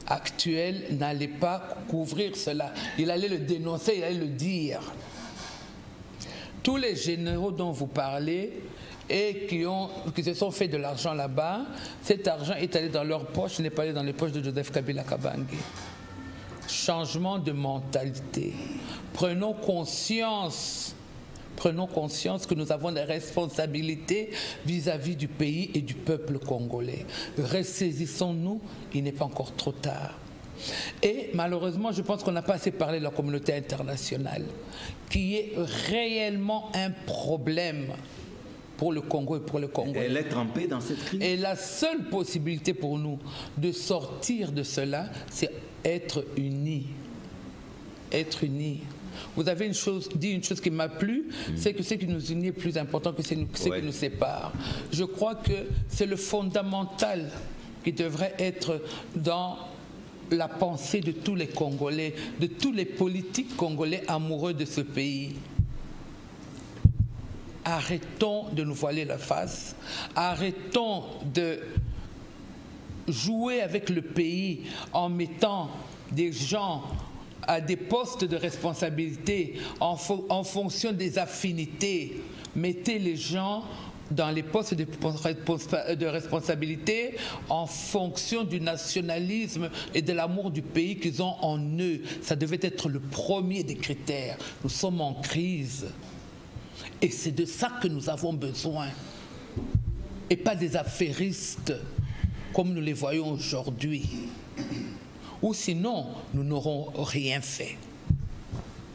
actuel n'allait pas couvrir cela. Il allait le dénoncer, il allait le dire. Tous les généraux dont vous parlez et qui se sont fait de l'argent là-bas, cet argent est allé dans leur poche, n'est pas allé dans les poches de Joseph Kabila Kabange. Changement de mentalité. Prenons conscience que nous avons des responsabilités vis-à-vis du pays et du peuple congolais. Ressaisissons-nous, il n'est pas encore trop tard. Et malheureusement, je pense qu'on n'a pas assez parlé de la communauté internationale, qui est réellement un problème pour le Congo et pour le Congo. Elle est trempée dans cette crise. Et la seule possibilité pour nous de sortir de cela, c'est être unis. Être unis. Vous avez dit une chose qui m'a plu, c'est que ce qui nous unit est plus important que ce qui nous sépare. Je crois que c'est le fondamental qui devrait être dans la pensée de tous les Congolais, de tous les politiques congolais amoureux de ce pays. Arrêtons de nous voiler la face, arrêtons de jouer avec le pays en mettant des gens à des postes de responsabilité en fonction des affinités. Mettez les gens dans les postes de responsabilité en fonction du nationalisme et de l'amour du pays qu'ils ont en eux. Ça devait être le premier des critères. Nous sommes en crise. Et c'est de ça que nous avons besoin. Et pas des affairistes comme nous les voyons aujourd'hui. Ou sinon, nous n'aurons rien fait.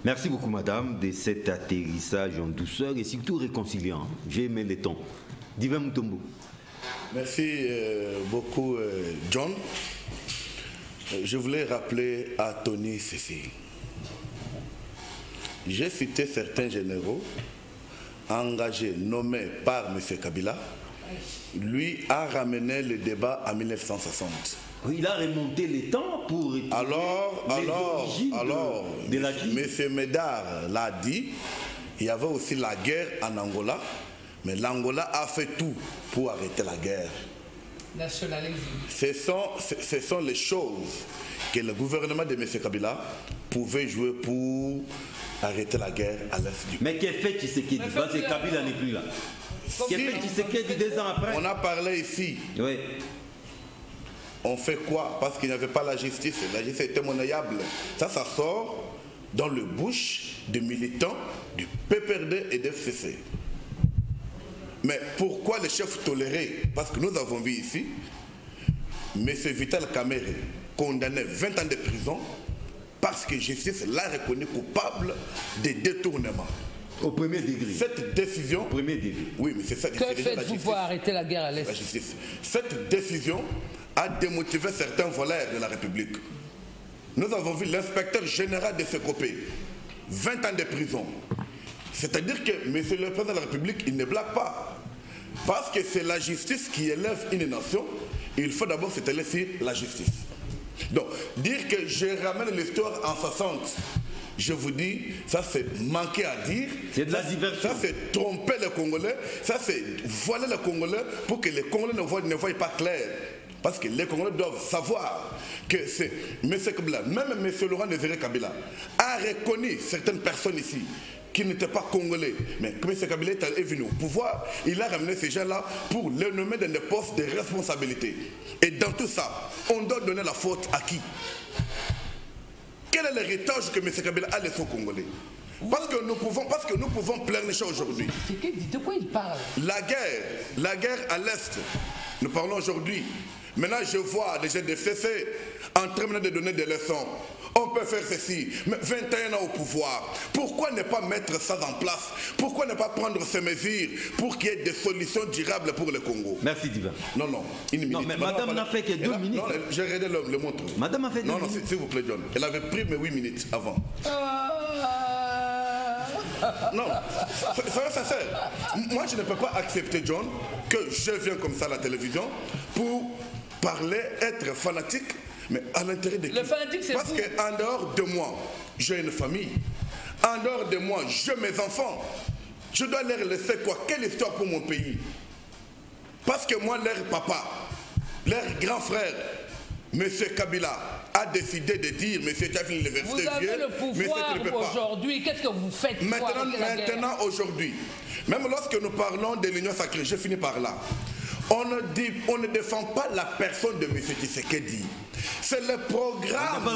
Merci beaucoup, madame, de cet atterrissage en douceur et surtout réconciliant. J'ai aimé les tons. Divin Mutombo. Merci beaucoup, John. Je voulais rappeler à Tony ceci. J'ai cité certains généraux engagés, nommés par M. Kabila. Lui a ramené le débat en 1960. Il a remonté les temps pour... Alors, M. Médard l'a dit, il y avait aussi la guerre en Angola, mais l'Angola a fait tout pour arrêter la guerre. Nationalisme. Ce sont les choses que le gouvernement de M. Kabila pouvait jouer pour arrêter la guerre à l'est du pays. Mais qu'est-ce que Tshisekedi? Parce que Kabila n'est plus là. Qu'est-ce que Tshisekedi 2 ans après? On a parlé ici. Oui. On fait quoi? Parce qu'il n'y avait pas la justice. La justice était monnayable. Ça sort dans le bouche des militants du PPRD et des FCC. Mais pourquoi les chefs tolérés? Parce que nous avons vu ici, M. Vital Kamerhe, condamné 20 ans de prison, parce que justice l'a reconnu coupable de détournement. Au premier degré. Cette décision... Au premier degré. Oui, mais c'est ça. Que faites-vous pour arrêter la guerre à l'Est? La justice. Cette décision a démotivé certains voleurs de la République. Nous avons vu l'inspecteur général de Sekopé, 20 ans de prison. C'est-à-dire que M. le Président de la République, il ne blague pas. Parce que c'est la justice qui élève une nation, il faut d'abord s'étaler sur la justice. Donc, dire que je ramène l'histoire en 60, je vous dis, ça c'est manquer à dire. C'est de la diversion. Ça c'est tromper les Congolais, ça c'est voiler les Congolais pour que les Congolais ne voient pas clair. Parce que les Congolais doivent savoir que c'est M. Kabila, même M. Laurent Désiré Kabila, a reconnu certaines personnes ici qui n'étaient pas Congolais. Mais comme M. Kabila est venu au pouvoir, il a ramené ces gens-là pour les nommer dans des postes de responsabilité. Et dans tout ça, on doit donner la faute à qui? Quel est l'héritage que M. Kabila a laissé aux Congolais? Parce que nous pouvons pleurnicher aujourd'hui. De quoi il parle? La guerre à l'Est, nous parlons aujourd'hui. Maintenant, je vois les gens de CC en train de donner des leçons. On peut faire ceci, mais 21 ans au pouvoir. Pourquoi ne pas mettre ça en place? Pourquoi ne pas prendre ces mesures pour qu'il y ait des solutions durables pour le Congo? Merci, Divin. Non, une minute. Non, mais madame n'a fait que 2 minutes. Non, j'ai regardé le montre. Madame a fait 2 minutes. Non, s'il vous plaît, John. Elle avait pris mes 8 minutes avant. Non, soyez sincère. Moi, je ne peux pas accepter, John, que je vienne comme ça à la télévision pour parler, être fanatique, mais à l'intérêt de qui? Le fanatique, c'est parce qu'en dehors de moi, j'ai une famille. En dehors de moi, j'ai mes enfants. Je dois leur laisser quoi? Quelle histoire pour mon pays? Parce que moi, leur papa, leur grand frère, M. Kabila, a décidé de dire, M. Tchafin, l'université vieux, vous avez le pouvoir aujourd'hui, qu'est-ce que vous faites? Maintenant, aujourd'hui, même lorsque nous parlons de l'Union sacrée, je finis par là. On ne défend pas la personne de M. Tshisekedi. C'est le programme.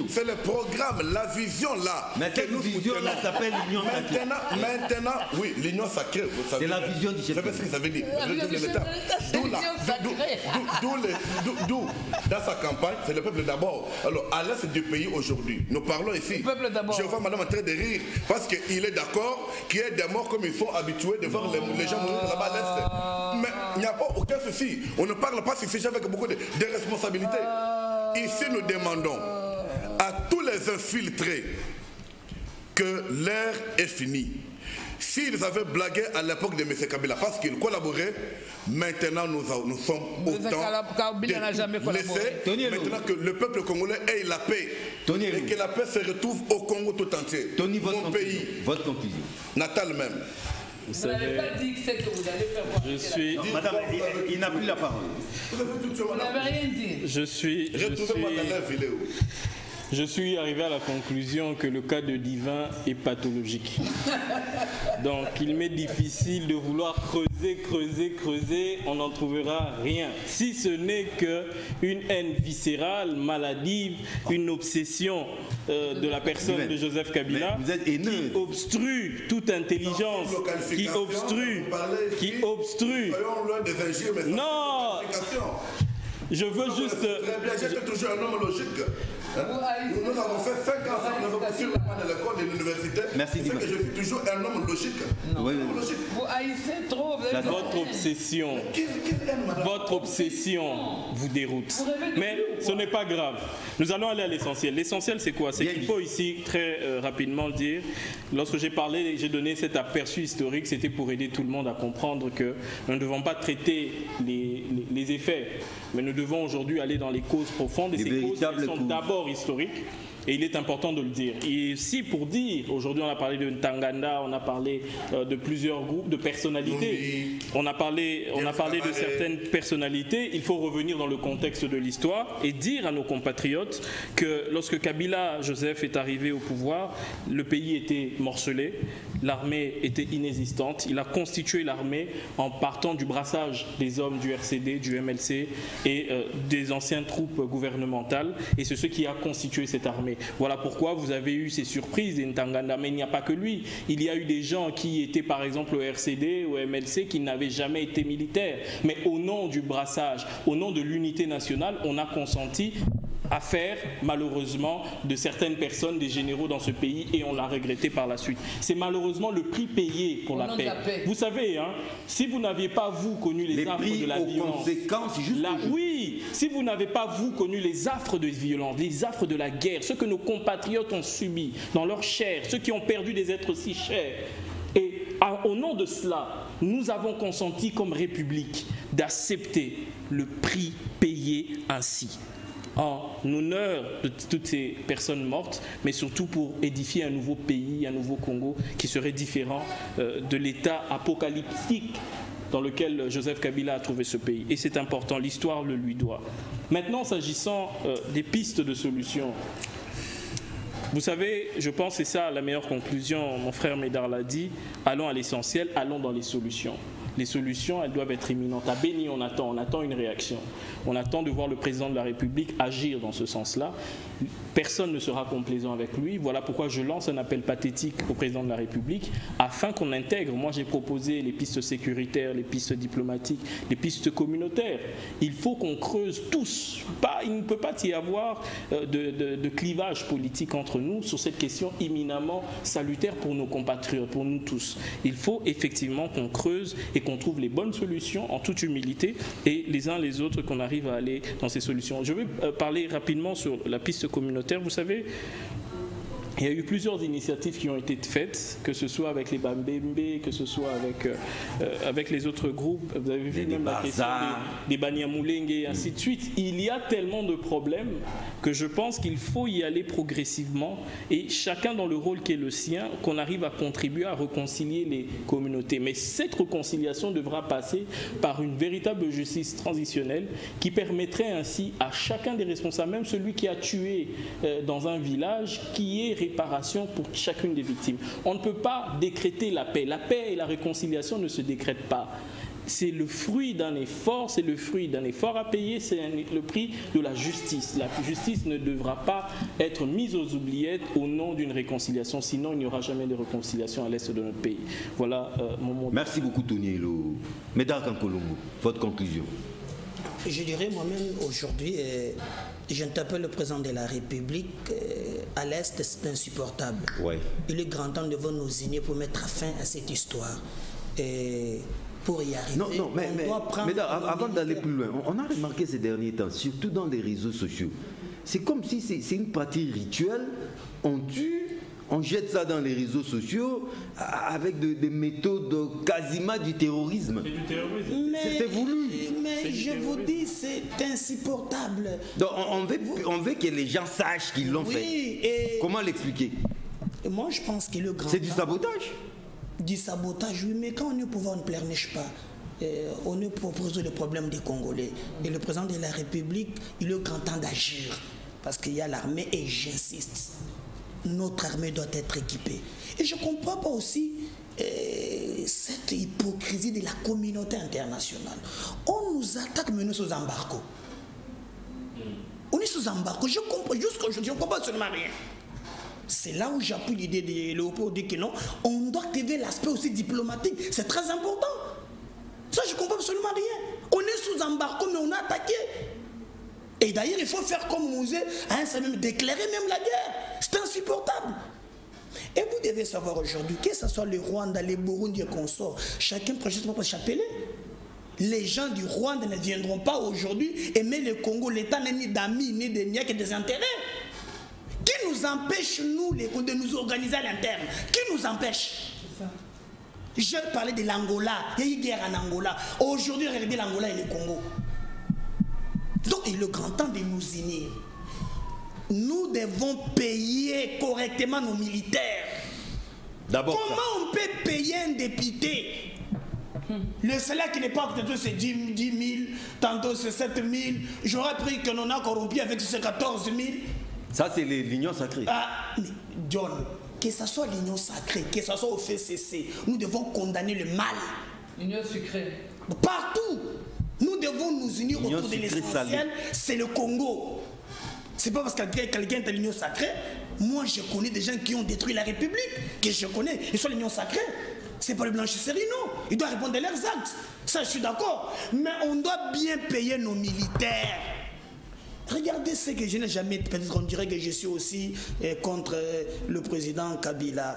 C'est le programme, la vision là. Mais cette vision-là s'appelle l'Union sacrée. Maintenant, oui, l'Union sacrée. C'est la vision du chef. Vous savez ce que ça veut dire? D'où, dans sa campagne, c'est le peuple d'abord. Alors, à l'est du pays aujourd'hui, nous parlons ici. Je vois madame en train de rire parce qu'il est d'accord qu'il y ait des morts comme ils sont habitués de voir les gens mourir là-bas à l'est. Mais il n'y a pas aucun souci. On ne parle pas suffisamment avec beaucoup de responsabilités. Ici, nous demandons à tous les infiltrés que l'ère est finie. S'ils avaient blagué à l'époque de M. Kabila parce qu'ils collaboraient, maintenant nous sommes autant laissés. Maintenant que le peuple congolais ait la paix et que la paix se retrouve au Congo tout entier. Mon pays. Votre conclusion. Natal même. Vous n'avez pas dit que c'est que vous allez faire voir. Je suis... Madame, il n'a plus la parole. Vous n'avez rien dit. Je suis arrivé à la conclusion que le cas de Divin est pathologique. Donc il m'est difficile de vouloir creuser, on n'en trouvera rien. Si ce n'est qu'une haine viscérale, maladive, une obsession de la personne de Joseph Kabila qui obstrue toute intelligence, qui obstrue. Non, je veux juste... J'étais toujours un homme logique. Nous avons fait 5 ans sur le plan de l'école de l'université. Merci. C'est que je suis toujours un homme logique. Vous haïssez trop. Votre obsession vous déroute. Mais ce n'est pas grave. Nous allons aller à l'essentiel. L'essentiel, c'est quoi? C'est qu'il faut ici très rapidement dire. Lorsque j'ai parlé, j'ai donné cet aperçu historique, c'était pour aider tout le monde à comprendre que nous ne devons pas traiter les effets, mais nous devons aujourd'hui aller dans les causes profondes. Et ces causes sont d'abord historiques. Et il est important de le dire. Et si pour dire, aujourd'hui on a parlé de Ntaganda, on a parlé de plusieurs groupes, de personnalités, on a parlé de certaines personnalités, il faut revenir dans le contexte de l'histoire et dire à nos compatriotes que lorsque Kabila Joseph est arrivé au pouvoir, le pays était morcelé, l'armée était inexistante, il a constitué l'armée en partant du brassage des hommes du RCD, du MLC et des anciennes troupes gouvernementales, et c'est ce qui a constitué cette armée. Voilà pourquoi vous avez eu ces surprises d'Ntaganda, mais il n'y a pas que lui. Il y a eu des gens qui étaient par exemple au RCD, au MLC, qui n'avaient jamais été militaires. Mais au nom du brassage, au nom de l'unité nationale, on a consenti affaire, malheureusement, de certaines personnes, des généraux dans ce pays, et on l'a regretté par la suite. C'est malheureusement le prix payé pour la paix. Vous savez, hein, si vous n'aviez pas, vous, connu les affres de la violence... Oui, si vous n'avez pas, vous, connu les affres de violence, les affres de la guerre, ce que nos compatriotes ont subi dans leur chair, ceux qui ont perdu des êtres si chers, et au nom de cela, nous avons consenti comme République d'accepter le prix payé ainsi, en honneur de toutes ces personnes mortes, mais surtout pour édifier un nouveau pays, un nouveau Congo qui serait différent de l'état apocalyptique dans lequel Joseph Kabila a trouvé ce pays. Et c'est important, l'histoire le lui doit. Maintenant, s'agissant des pistes de solutions, vous savez, je pense que c'est ça la meilleure conclusion, mon frère Médard l'a dit, allons à l'essentiel, allons dans les solutions. Les solutions, elles doivent être imminentes. À Béni, on attend une réaction. On attend de voir le président de la République agir dans ce sens-là. Personne ne sera complaisant avec lui. Voilà pourquoi je lance un appel pathétique au président de la République afin qu'on intègre. Moi, j'ai proposé les pistes sécuritaires, les pistes diplomatiques, les pistes communautaires. Il faut qu'on creuse tous. Il ne peut pas y avoir de clivage politique entre nous sur cette question éminemment salutaire pour nos compatriotes, pour nous tous. Il faut effectivement qu'on creuse et qu'on trouve les bonnes solutions en toute humilité et les uns les autres qu'on arrive à aller dans ces solutions. Je vais parler rapidement sur la piste communautaire. Vous savez, il y a eu plusieurs initiatives qui ont été faites, que ce soit avec les Bambembe, que ce soit avec les autres groupes. Vous avez vu même la question des Banyamulenge et ainsi de suite. Il y a tellement de problèmes que je pense qu'il faut y aller progressivement et chacun dans le rôle qui est le sien, qu'on arrive à contribuer à réconcilier les communautés. Mais cette réconciliation devra passer par une véritable justice transitionnelle qui permettrait ainsi à chacun des responsables, même celui qui a tué dans un village, qui est réparation pour chacune des victimes. On ne peut pas décréter la paix. La paix et la réconciliation ne se décrètent pas. C'est le fruit d'un effort, c'est le fruit d'un effort à payer, c'est le prix de la justice. La justice ne devra pas être mise aux oubliettes au nom d'une réconciliation, sinon il n'y aura jamais de réconciliation à l'est de notre pays. Voilà mon mot. Merci beaucoup Tony Elo. Médard Kankolongo, votre conclusion. Je dirais moi-même aujourd'hui, j'interpelle le président de la République, à l'Est c'est insupportable. Ouais. Il est grand temps de nous unir pour mettre fin à cette histoire. Pour y arriver, mais avant d'aller plus loin, on a remarqué ces derniers temps, surtout dans les réseaux sociaux, c'est comme si c'est une pratique rituelle, on tue, on jette ça dans les réseaux sociaux avec des méthodes quasiment du terrorisme. C'est du terrorisme. C'est voulu. Mais je vous dis, c'est insupportable. Donc on veut que les gens sachent qu'ils l'ont fait. Et comment l'expliquer? Moi je pense que le grand... C'est du sabotage. Du sabotage, oui, mais quand on est au pouvoir, on ne pleurniche pas. On est pour poser le problème des Congolais. Et le président de la République, il est grand temps d'agir. Parce qu'il y a l'armée et j'insiste, notre armée doit être équipée. Et je ne comprends pas aussi cette hypocrisie de la communauté internationale. On nous attaque, mais nous sommes sous embargo. On est sous embargo. Je comprends, jusqu'aujourd'hui, on ne comprend absolument rien. C'est là où j'appuie l'idée de Léopold, dit que non, on doit activer l'aspect aussi diplomatique. C'est très important. Ça, je ne comprends absolument rien. On est sous embargo, mais on a attaqué. Et d'ailleurs, il faut faire comme Mouzé, hein, ça même déclarer même la guerre. C'est insupportable. Et vous devez savoir aujourd'hui, que ce soit le Rwanda, les Burundi et consorts, chacun projette son propre chapelet. Les gens du Rwanda ne viendront pas aujourd'hui aimer le Congo. L'État n'est ni d'amis, ni de niais que des intérêts. Qui nous empêche, nous, de nous organiser à l'interne? Qui nous empêche? Je parlais de l'Angola. Il y a eu guerre en Angola. Aujourd'hui, regardez l'Angola et le Congo. Donc, il est le grand temps de nous unir. Nous devons payer correctement nos militaires. D'abord, comment on peut payer un député? Le salaire qui n'est pas, tantôt c'est 10 000, tantôt c'est 7 000. J'aurais pris que l'on a corrompu avec ces 14 000. Ça, c'est l'union sacrée. Ah, mais John, que ce soit l'union sacrée, que ce soit au FCC, nous devons condamner le mal. L'union secrète. Partout. Nous devons nous unir autour de l'essentiel, c'est le Congo. C'est pas parce que quelqu'un est à l'union sacrée. Moi, je connais des gens qui ont détruit la République, que je connais, ils sont l'union sacrée. C'est pas le blanchisserie, non. Ils doivent répondre à leurs actes. Ça, je suis d'accord. Mais on doit bien payer nos militaires. Regardez ce que je n'ai jamais... Peut-être qu'on dirait que je suis aussi contre le président Kabila.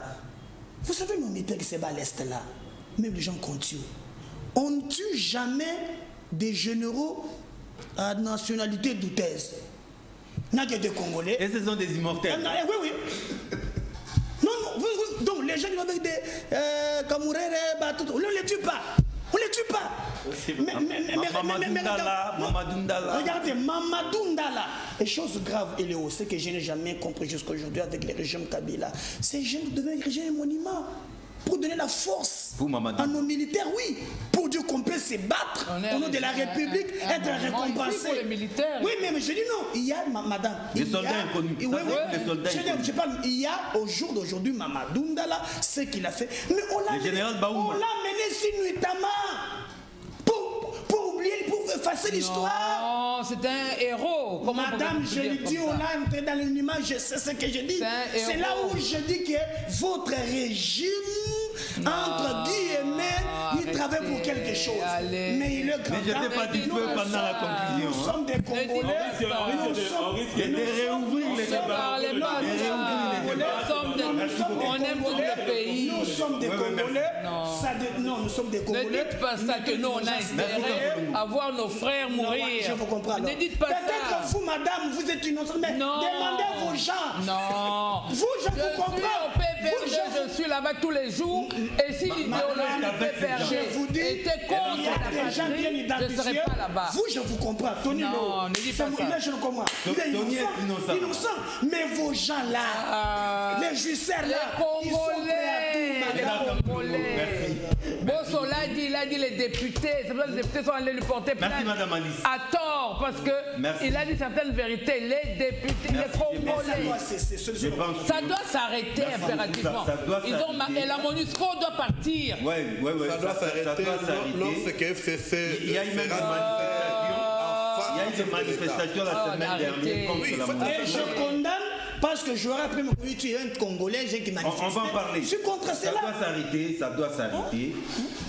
Vous savez, nos militaires qui se battent à l'Est là, même les gens continuent. On ne tue jamais des généraux à nationalité douteuse. Il n'y a que des Congolais. Et ce sont des immortels. Oui, oui. Non, non, donc les gens qui vont avec des Kamourere, on ne les tue pas. On ne les tue pas. Mamadou Ndala. Regardez, Mamadou Ndala. Et chose grave, il est aussi que je n'ai jamais compris jusqu'à aujourd'hui avec le régime Kabila. Ces gens devaient ériger un monument pour donner la force à nos militaires, oui. Pour dire qu'on peut se battre au nom de la République, être récompensé. Oui, mais je dis non. Il y a, madame. Les soldats inconnus. Oui, je parle, il y a au jour d'aujourd'hui Mamadou Ndala, ce qu'il a fait. Mais on l'a mené sinuitamment. Pour oublier, pour effacer l'histoire. Non, c'est un héros. Comment madame, je lui dis, on l'a entré dans l'anonymat, je sais ce que je dis. C'est là où je dis que votre régime, entre guillemets, il travaille pour quelque chose. Mais il est grand. Mais je t'ai pas dit feu pendant la conclusion. Nous sommes des Congolais. De réouvrir les débats. On aime tout le pays. Nous sommes des Congolais. Non, nous sommes des Congolais. Ne dites pas ça que nous, on a espéré avoir nos frères mourir. Je vous comprends. Ne dites pas ça. Peut-être vous, madame, vous êtes innocente, mais demandez à vos gens. Non. Vous, je vous comprends. Je suis là-bas tous les jours. Et si l'idéologie de PPRD était contre la patrie, je ne serais pas là-bas. Vous, je vous comprends. Tony, non, ne dis pas ça. Je le comprends. Il est innocent. Mais vos gens là, les juicières là, ils sont prêts à tout. Les Congolais. Bosso l'a dit, il a dit les députés. C'est pour ça que les députés sont allés lui porter plainte. Merci, Madame Alice. À tort, parce qu'il a dit certaines vérités. Les députés, les Congolais. Ça doit s'arrêter impérativement. Et la MONUSCO doit partir. Oui. Ça doit s'arrêter lorsque FCC. Il y a eu même une manifestation. Il y a eu une manifestation la semaine dernière contre la Et je condamne. Parce que j'aurais appris mon pays, tu es un Congolais, j'ai qui manifeste. On va en parler. Je suis contre cela. Ça doit s'arrêter.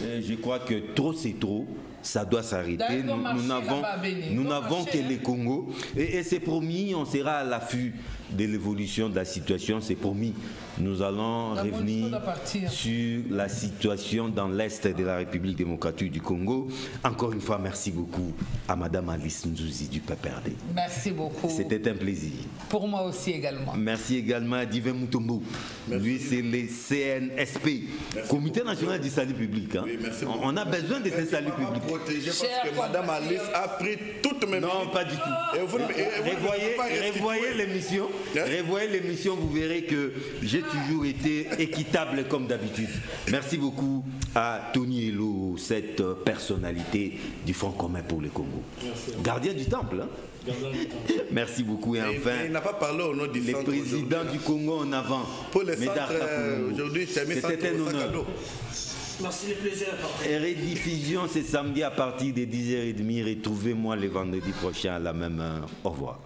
Je crois que trop c'est trop. Ça doit s'arrêter. Nous n'avons que les Congos. Et c'est promis, on sera à l'affût de l'évolution de la situation. C'est promis. Nous allons revenir sur la situation dans l'Est de la République démocratique du Congo. Encore une fois, merci beaucoup à Madame Alice Nzouzi du PPRD. Merci beaucoup. C'était un plaisir. Pour moi aussi également. Merci également à Divin Moutombo. Lui, c'est le CNSP, Comité national du salut public. Hein. Oui, on a besoin de ce salut public. Parce que Madame Alice a pris toutes mes Non, pas du tout. Revoyez l'émission. Revoyez l'émission, vous verrez que j'ai toujours été équitable comme d'habitude. Merci beaucoup à Tony Elo, cette personnalité du Front commun pour le Congo. Gardien du temple. Hein? Merci beaucoup. Et enfin, il n'a pas parlé au nom du le président du Congo en avant. Pour les centres, aujourd'hui, c'était un honneur. Merci, le plaisir. Et rediffusion, c'est samedi à partir de 10h30. Retrouvez-moi le vendredi prochain à la même heure. Au revoir.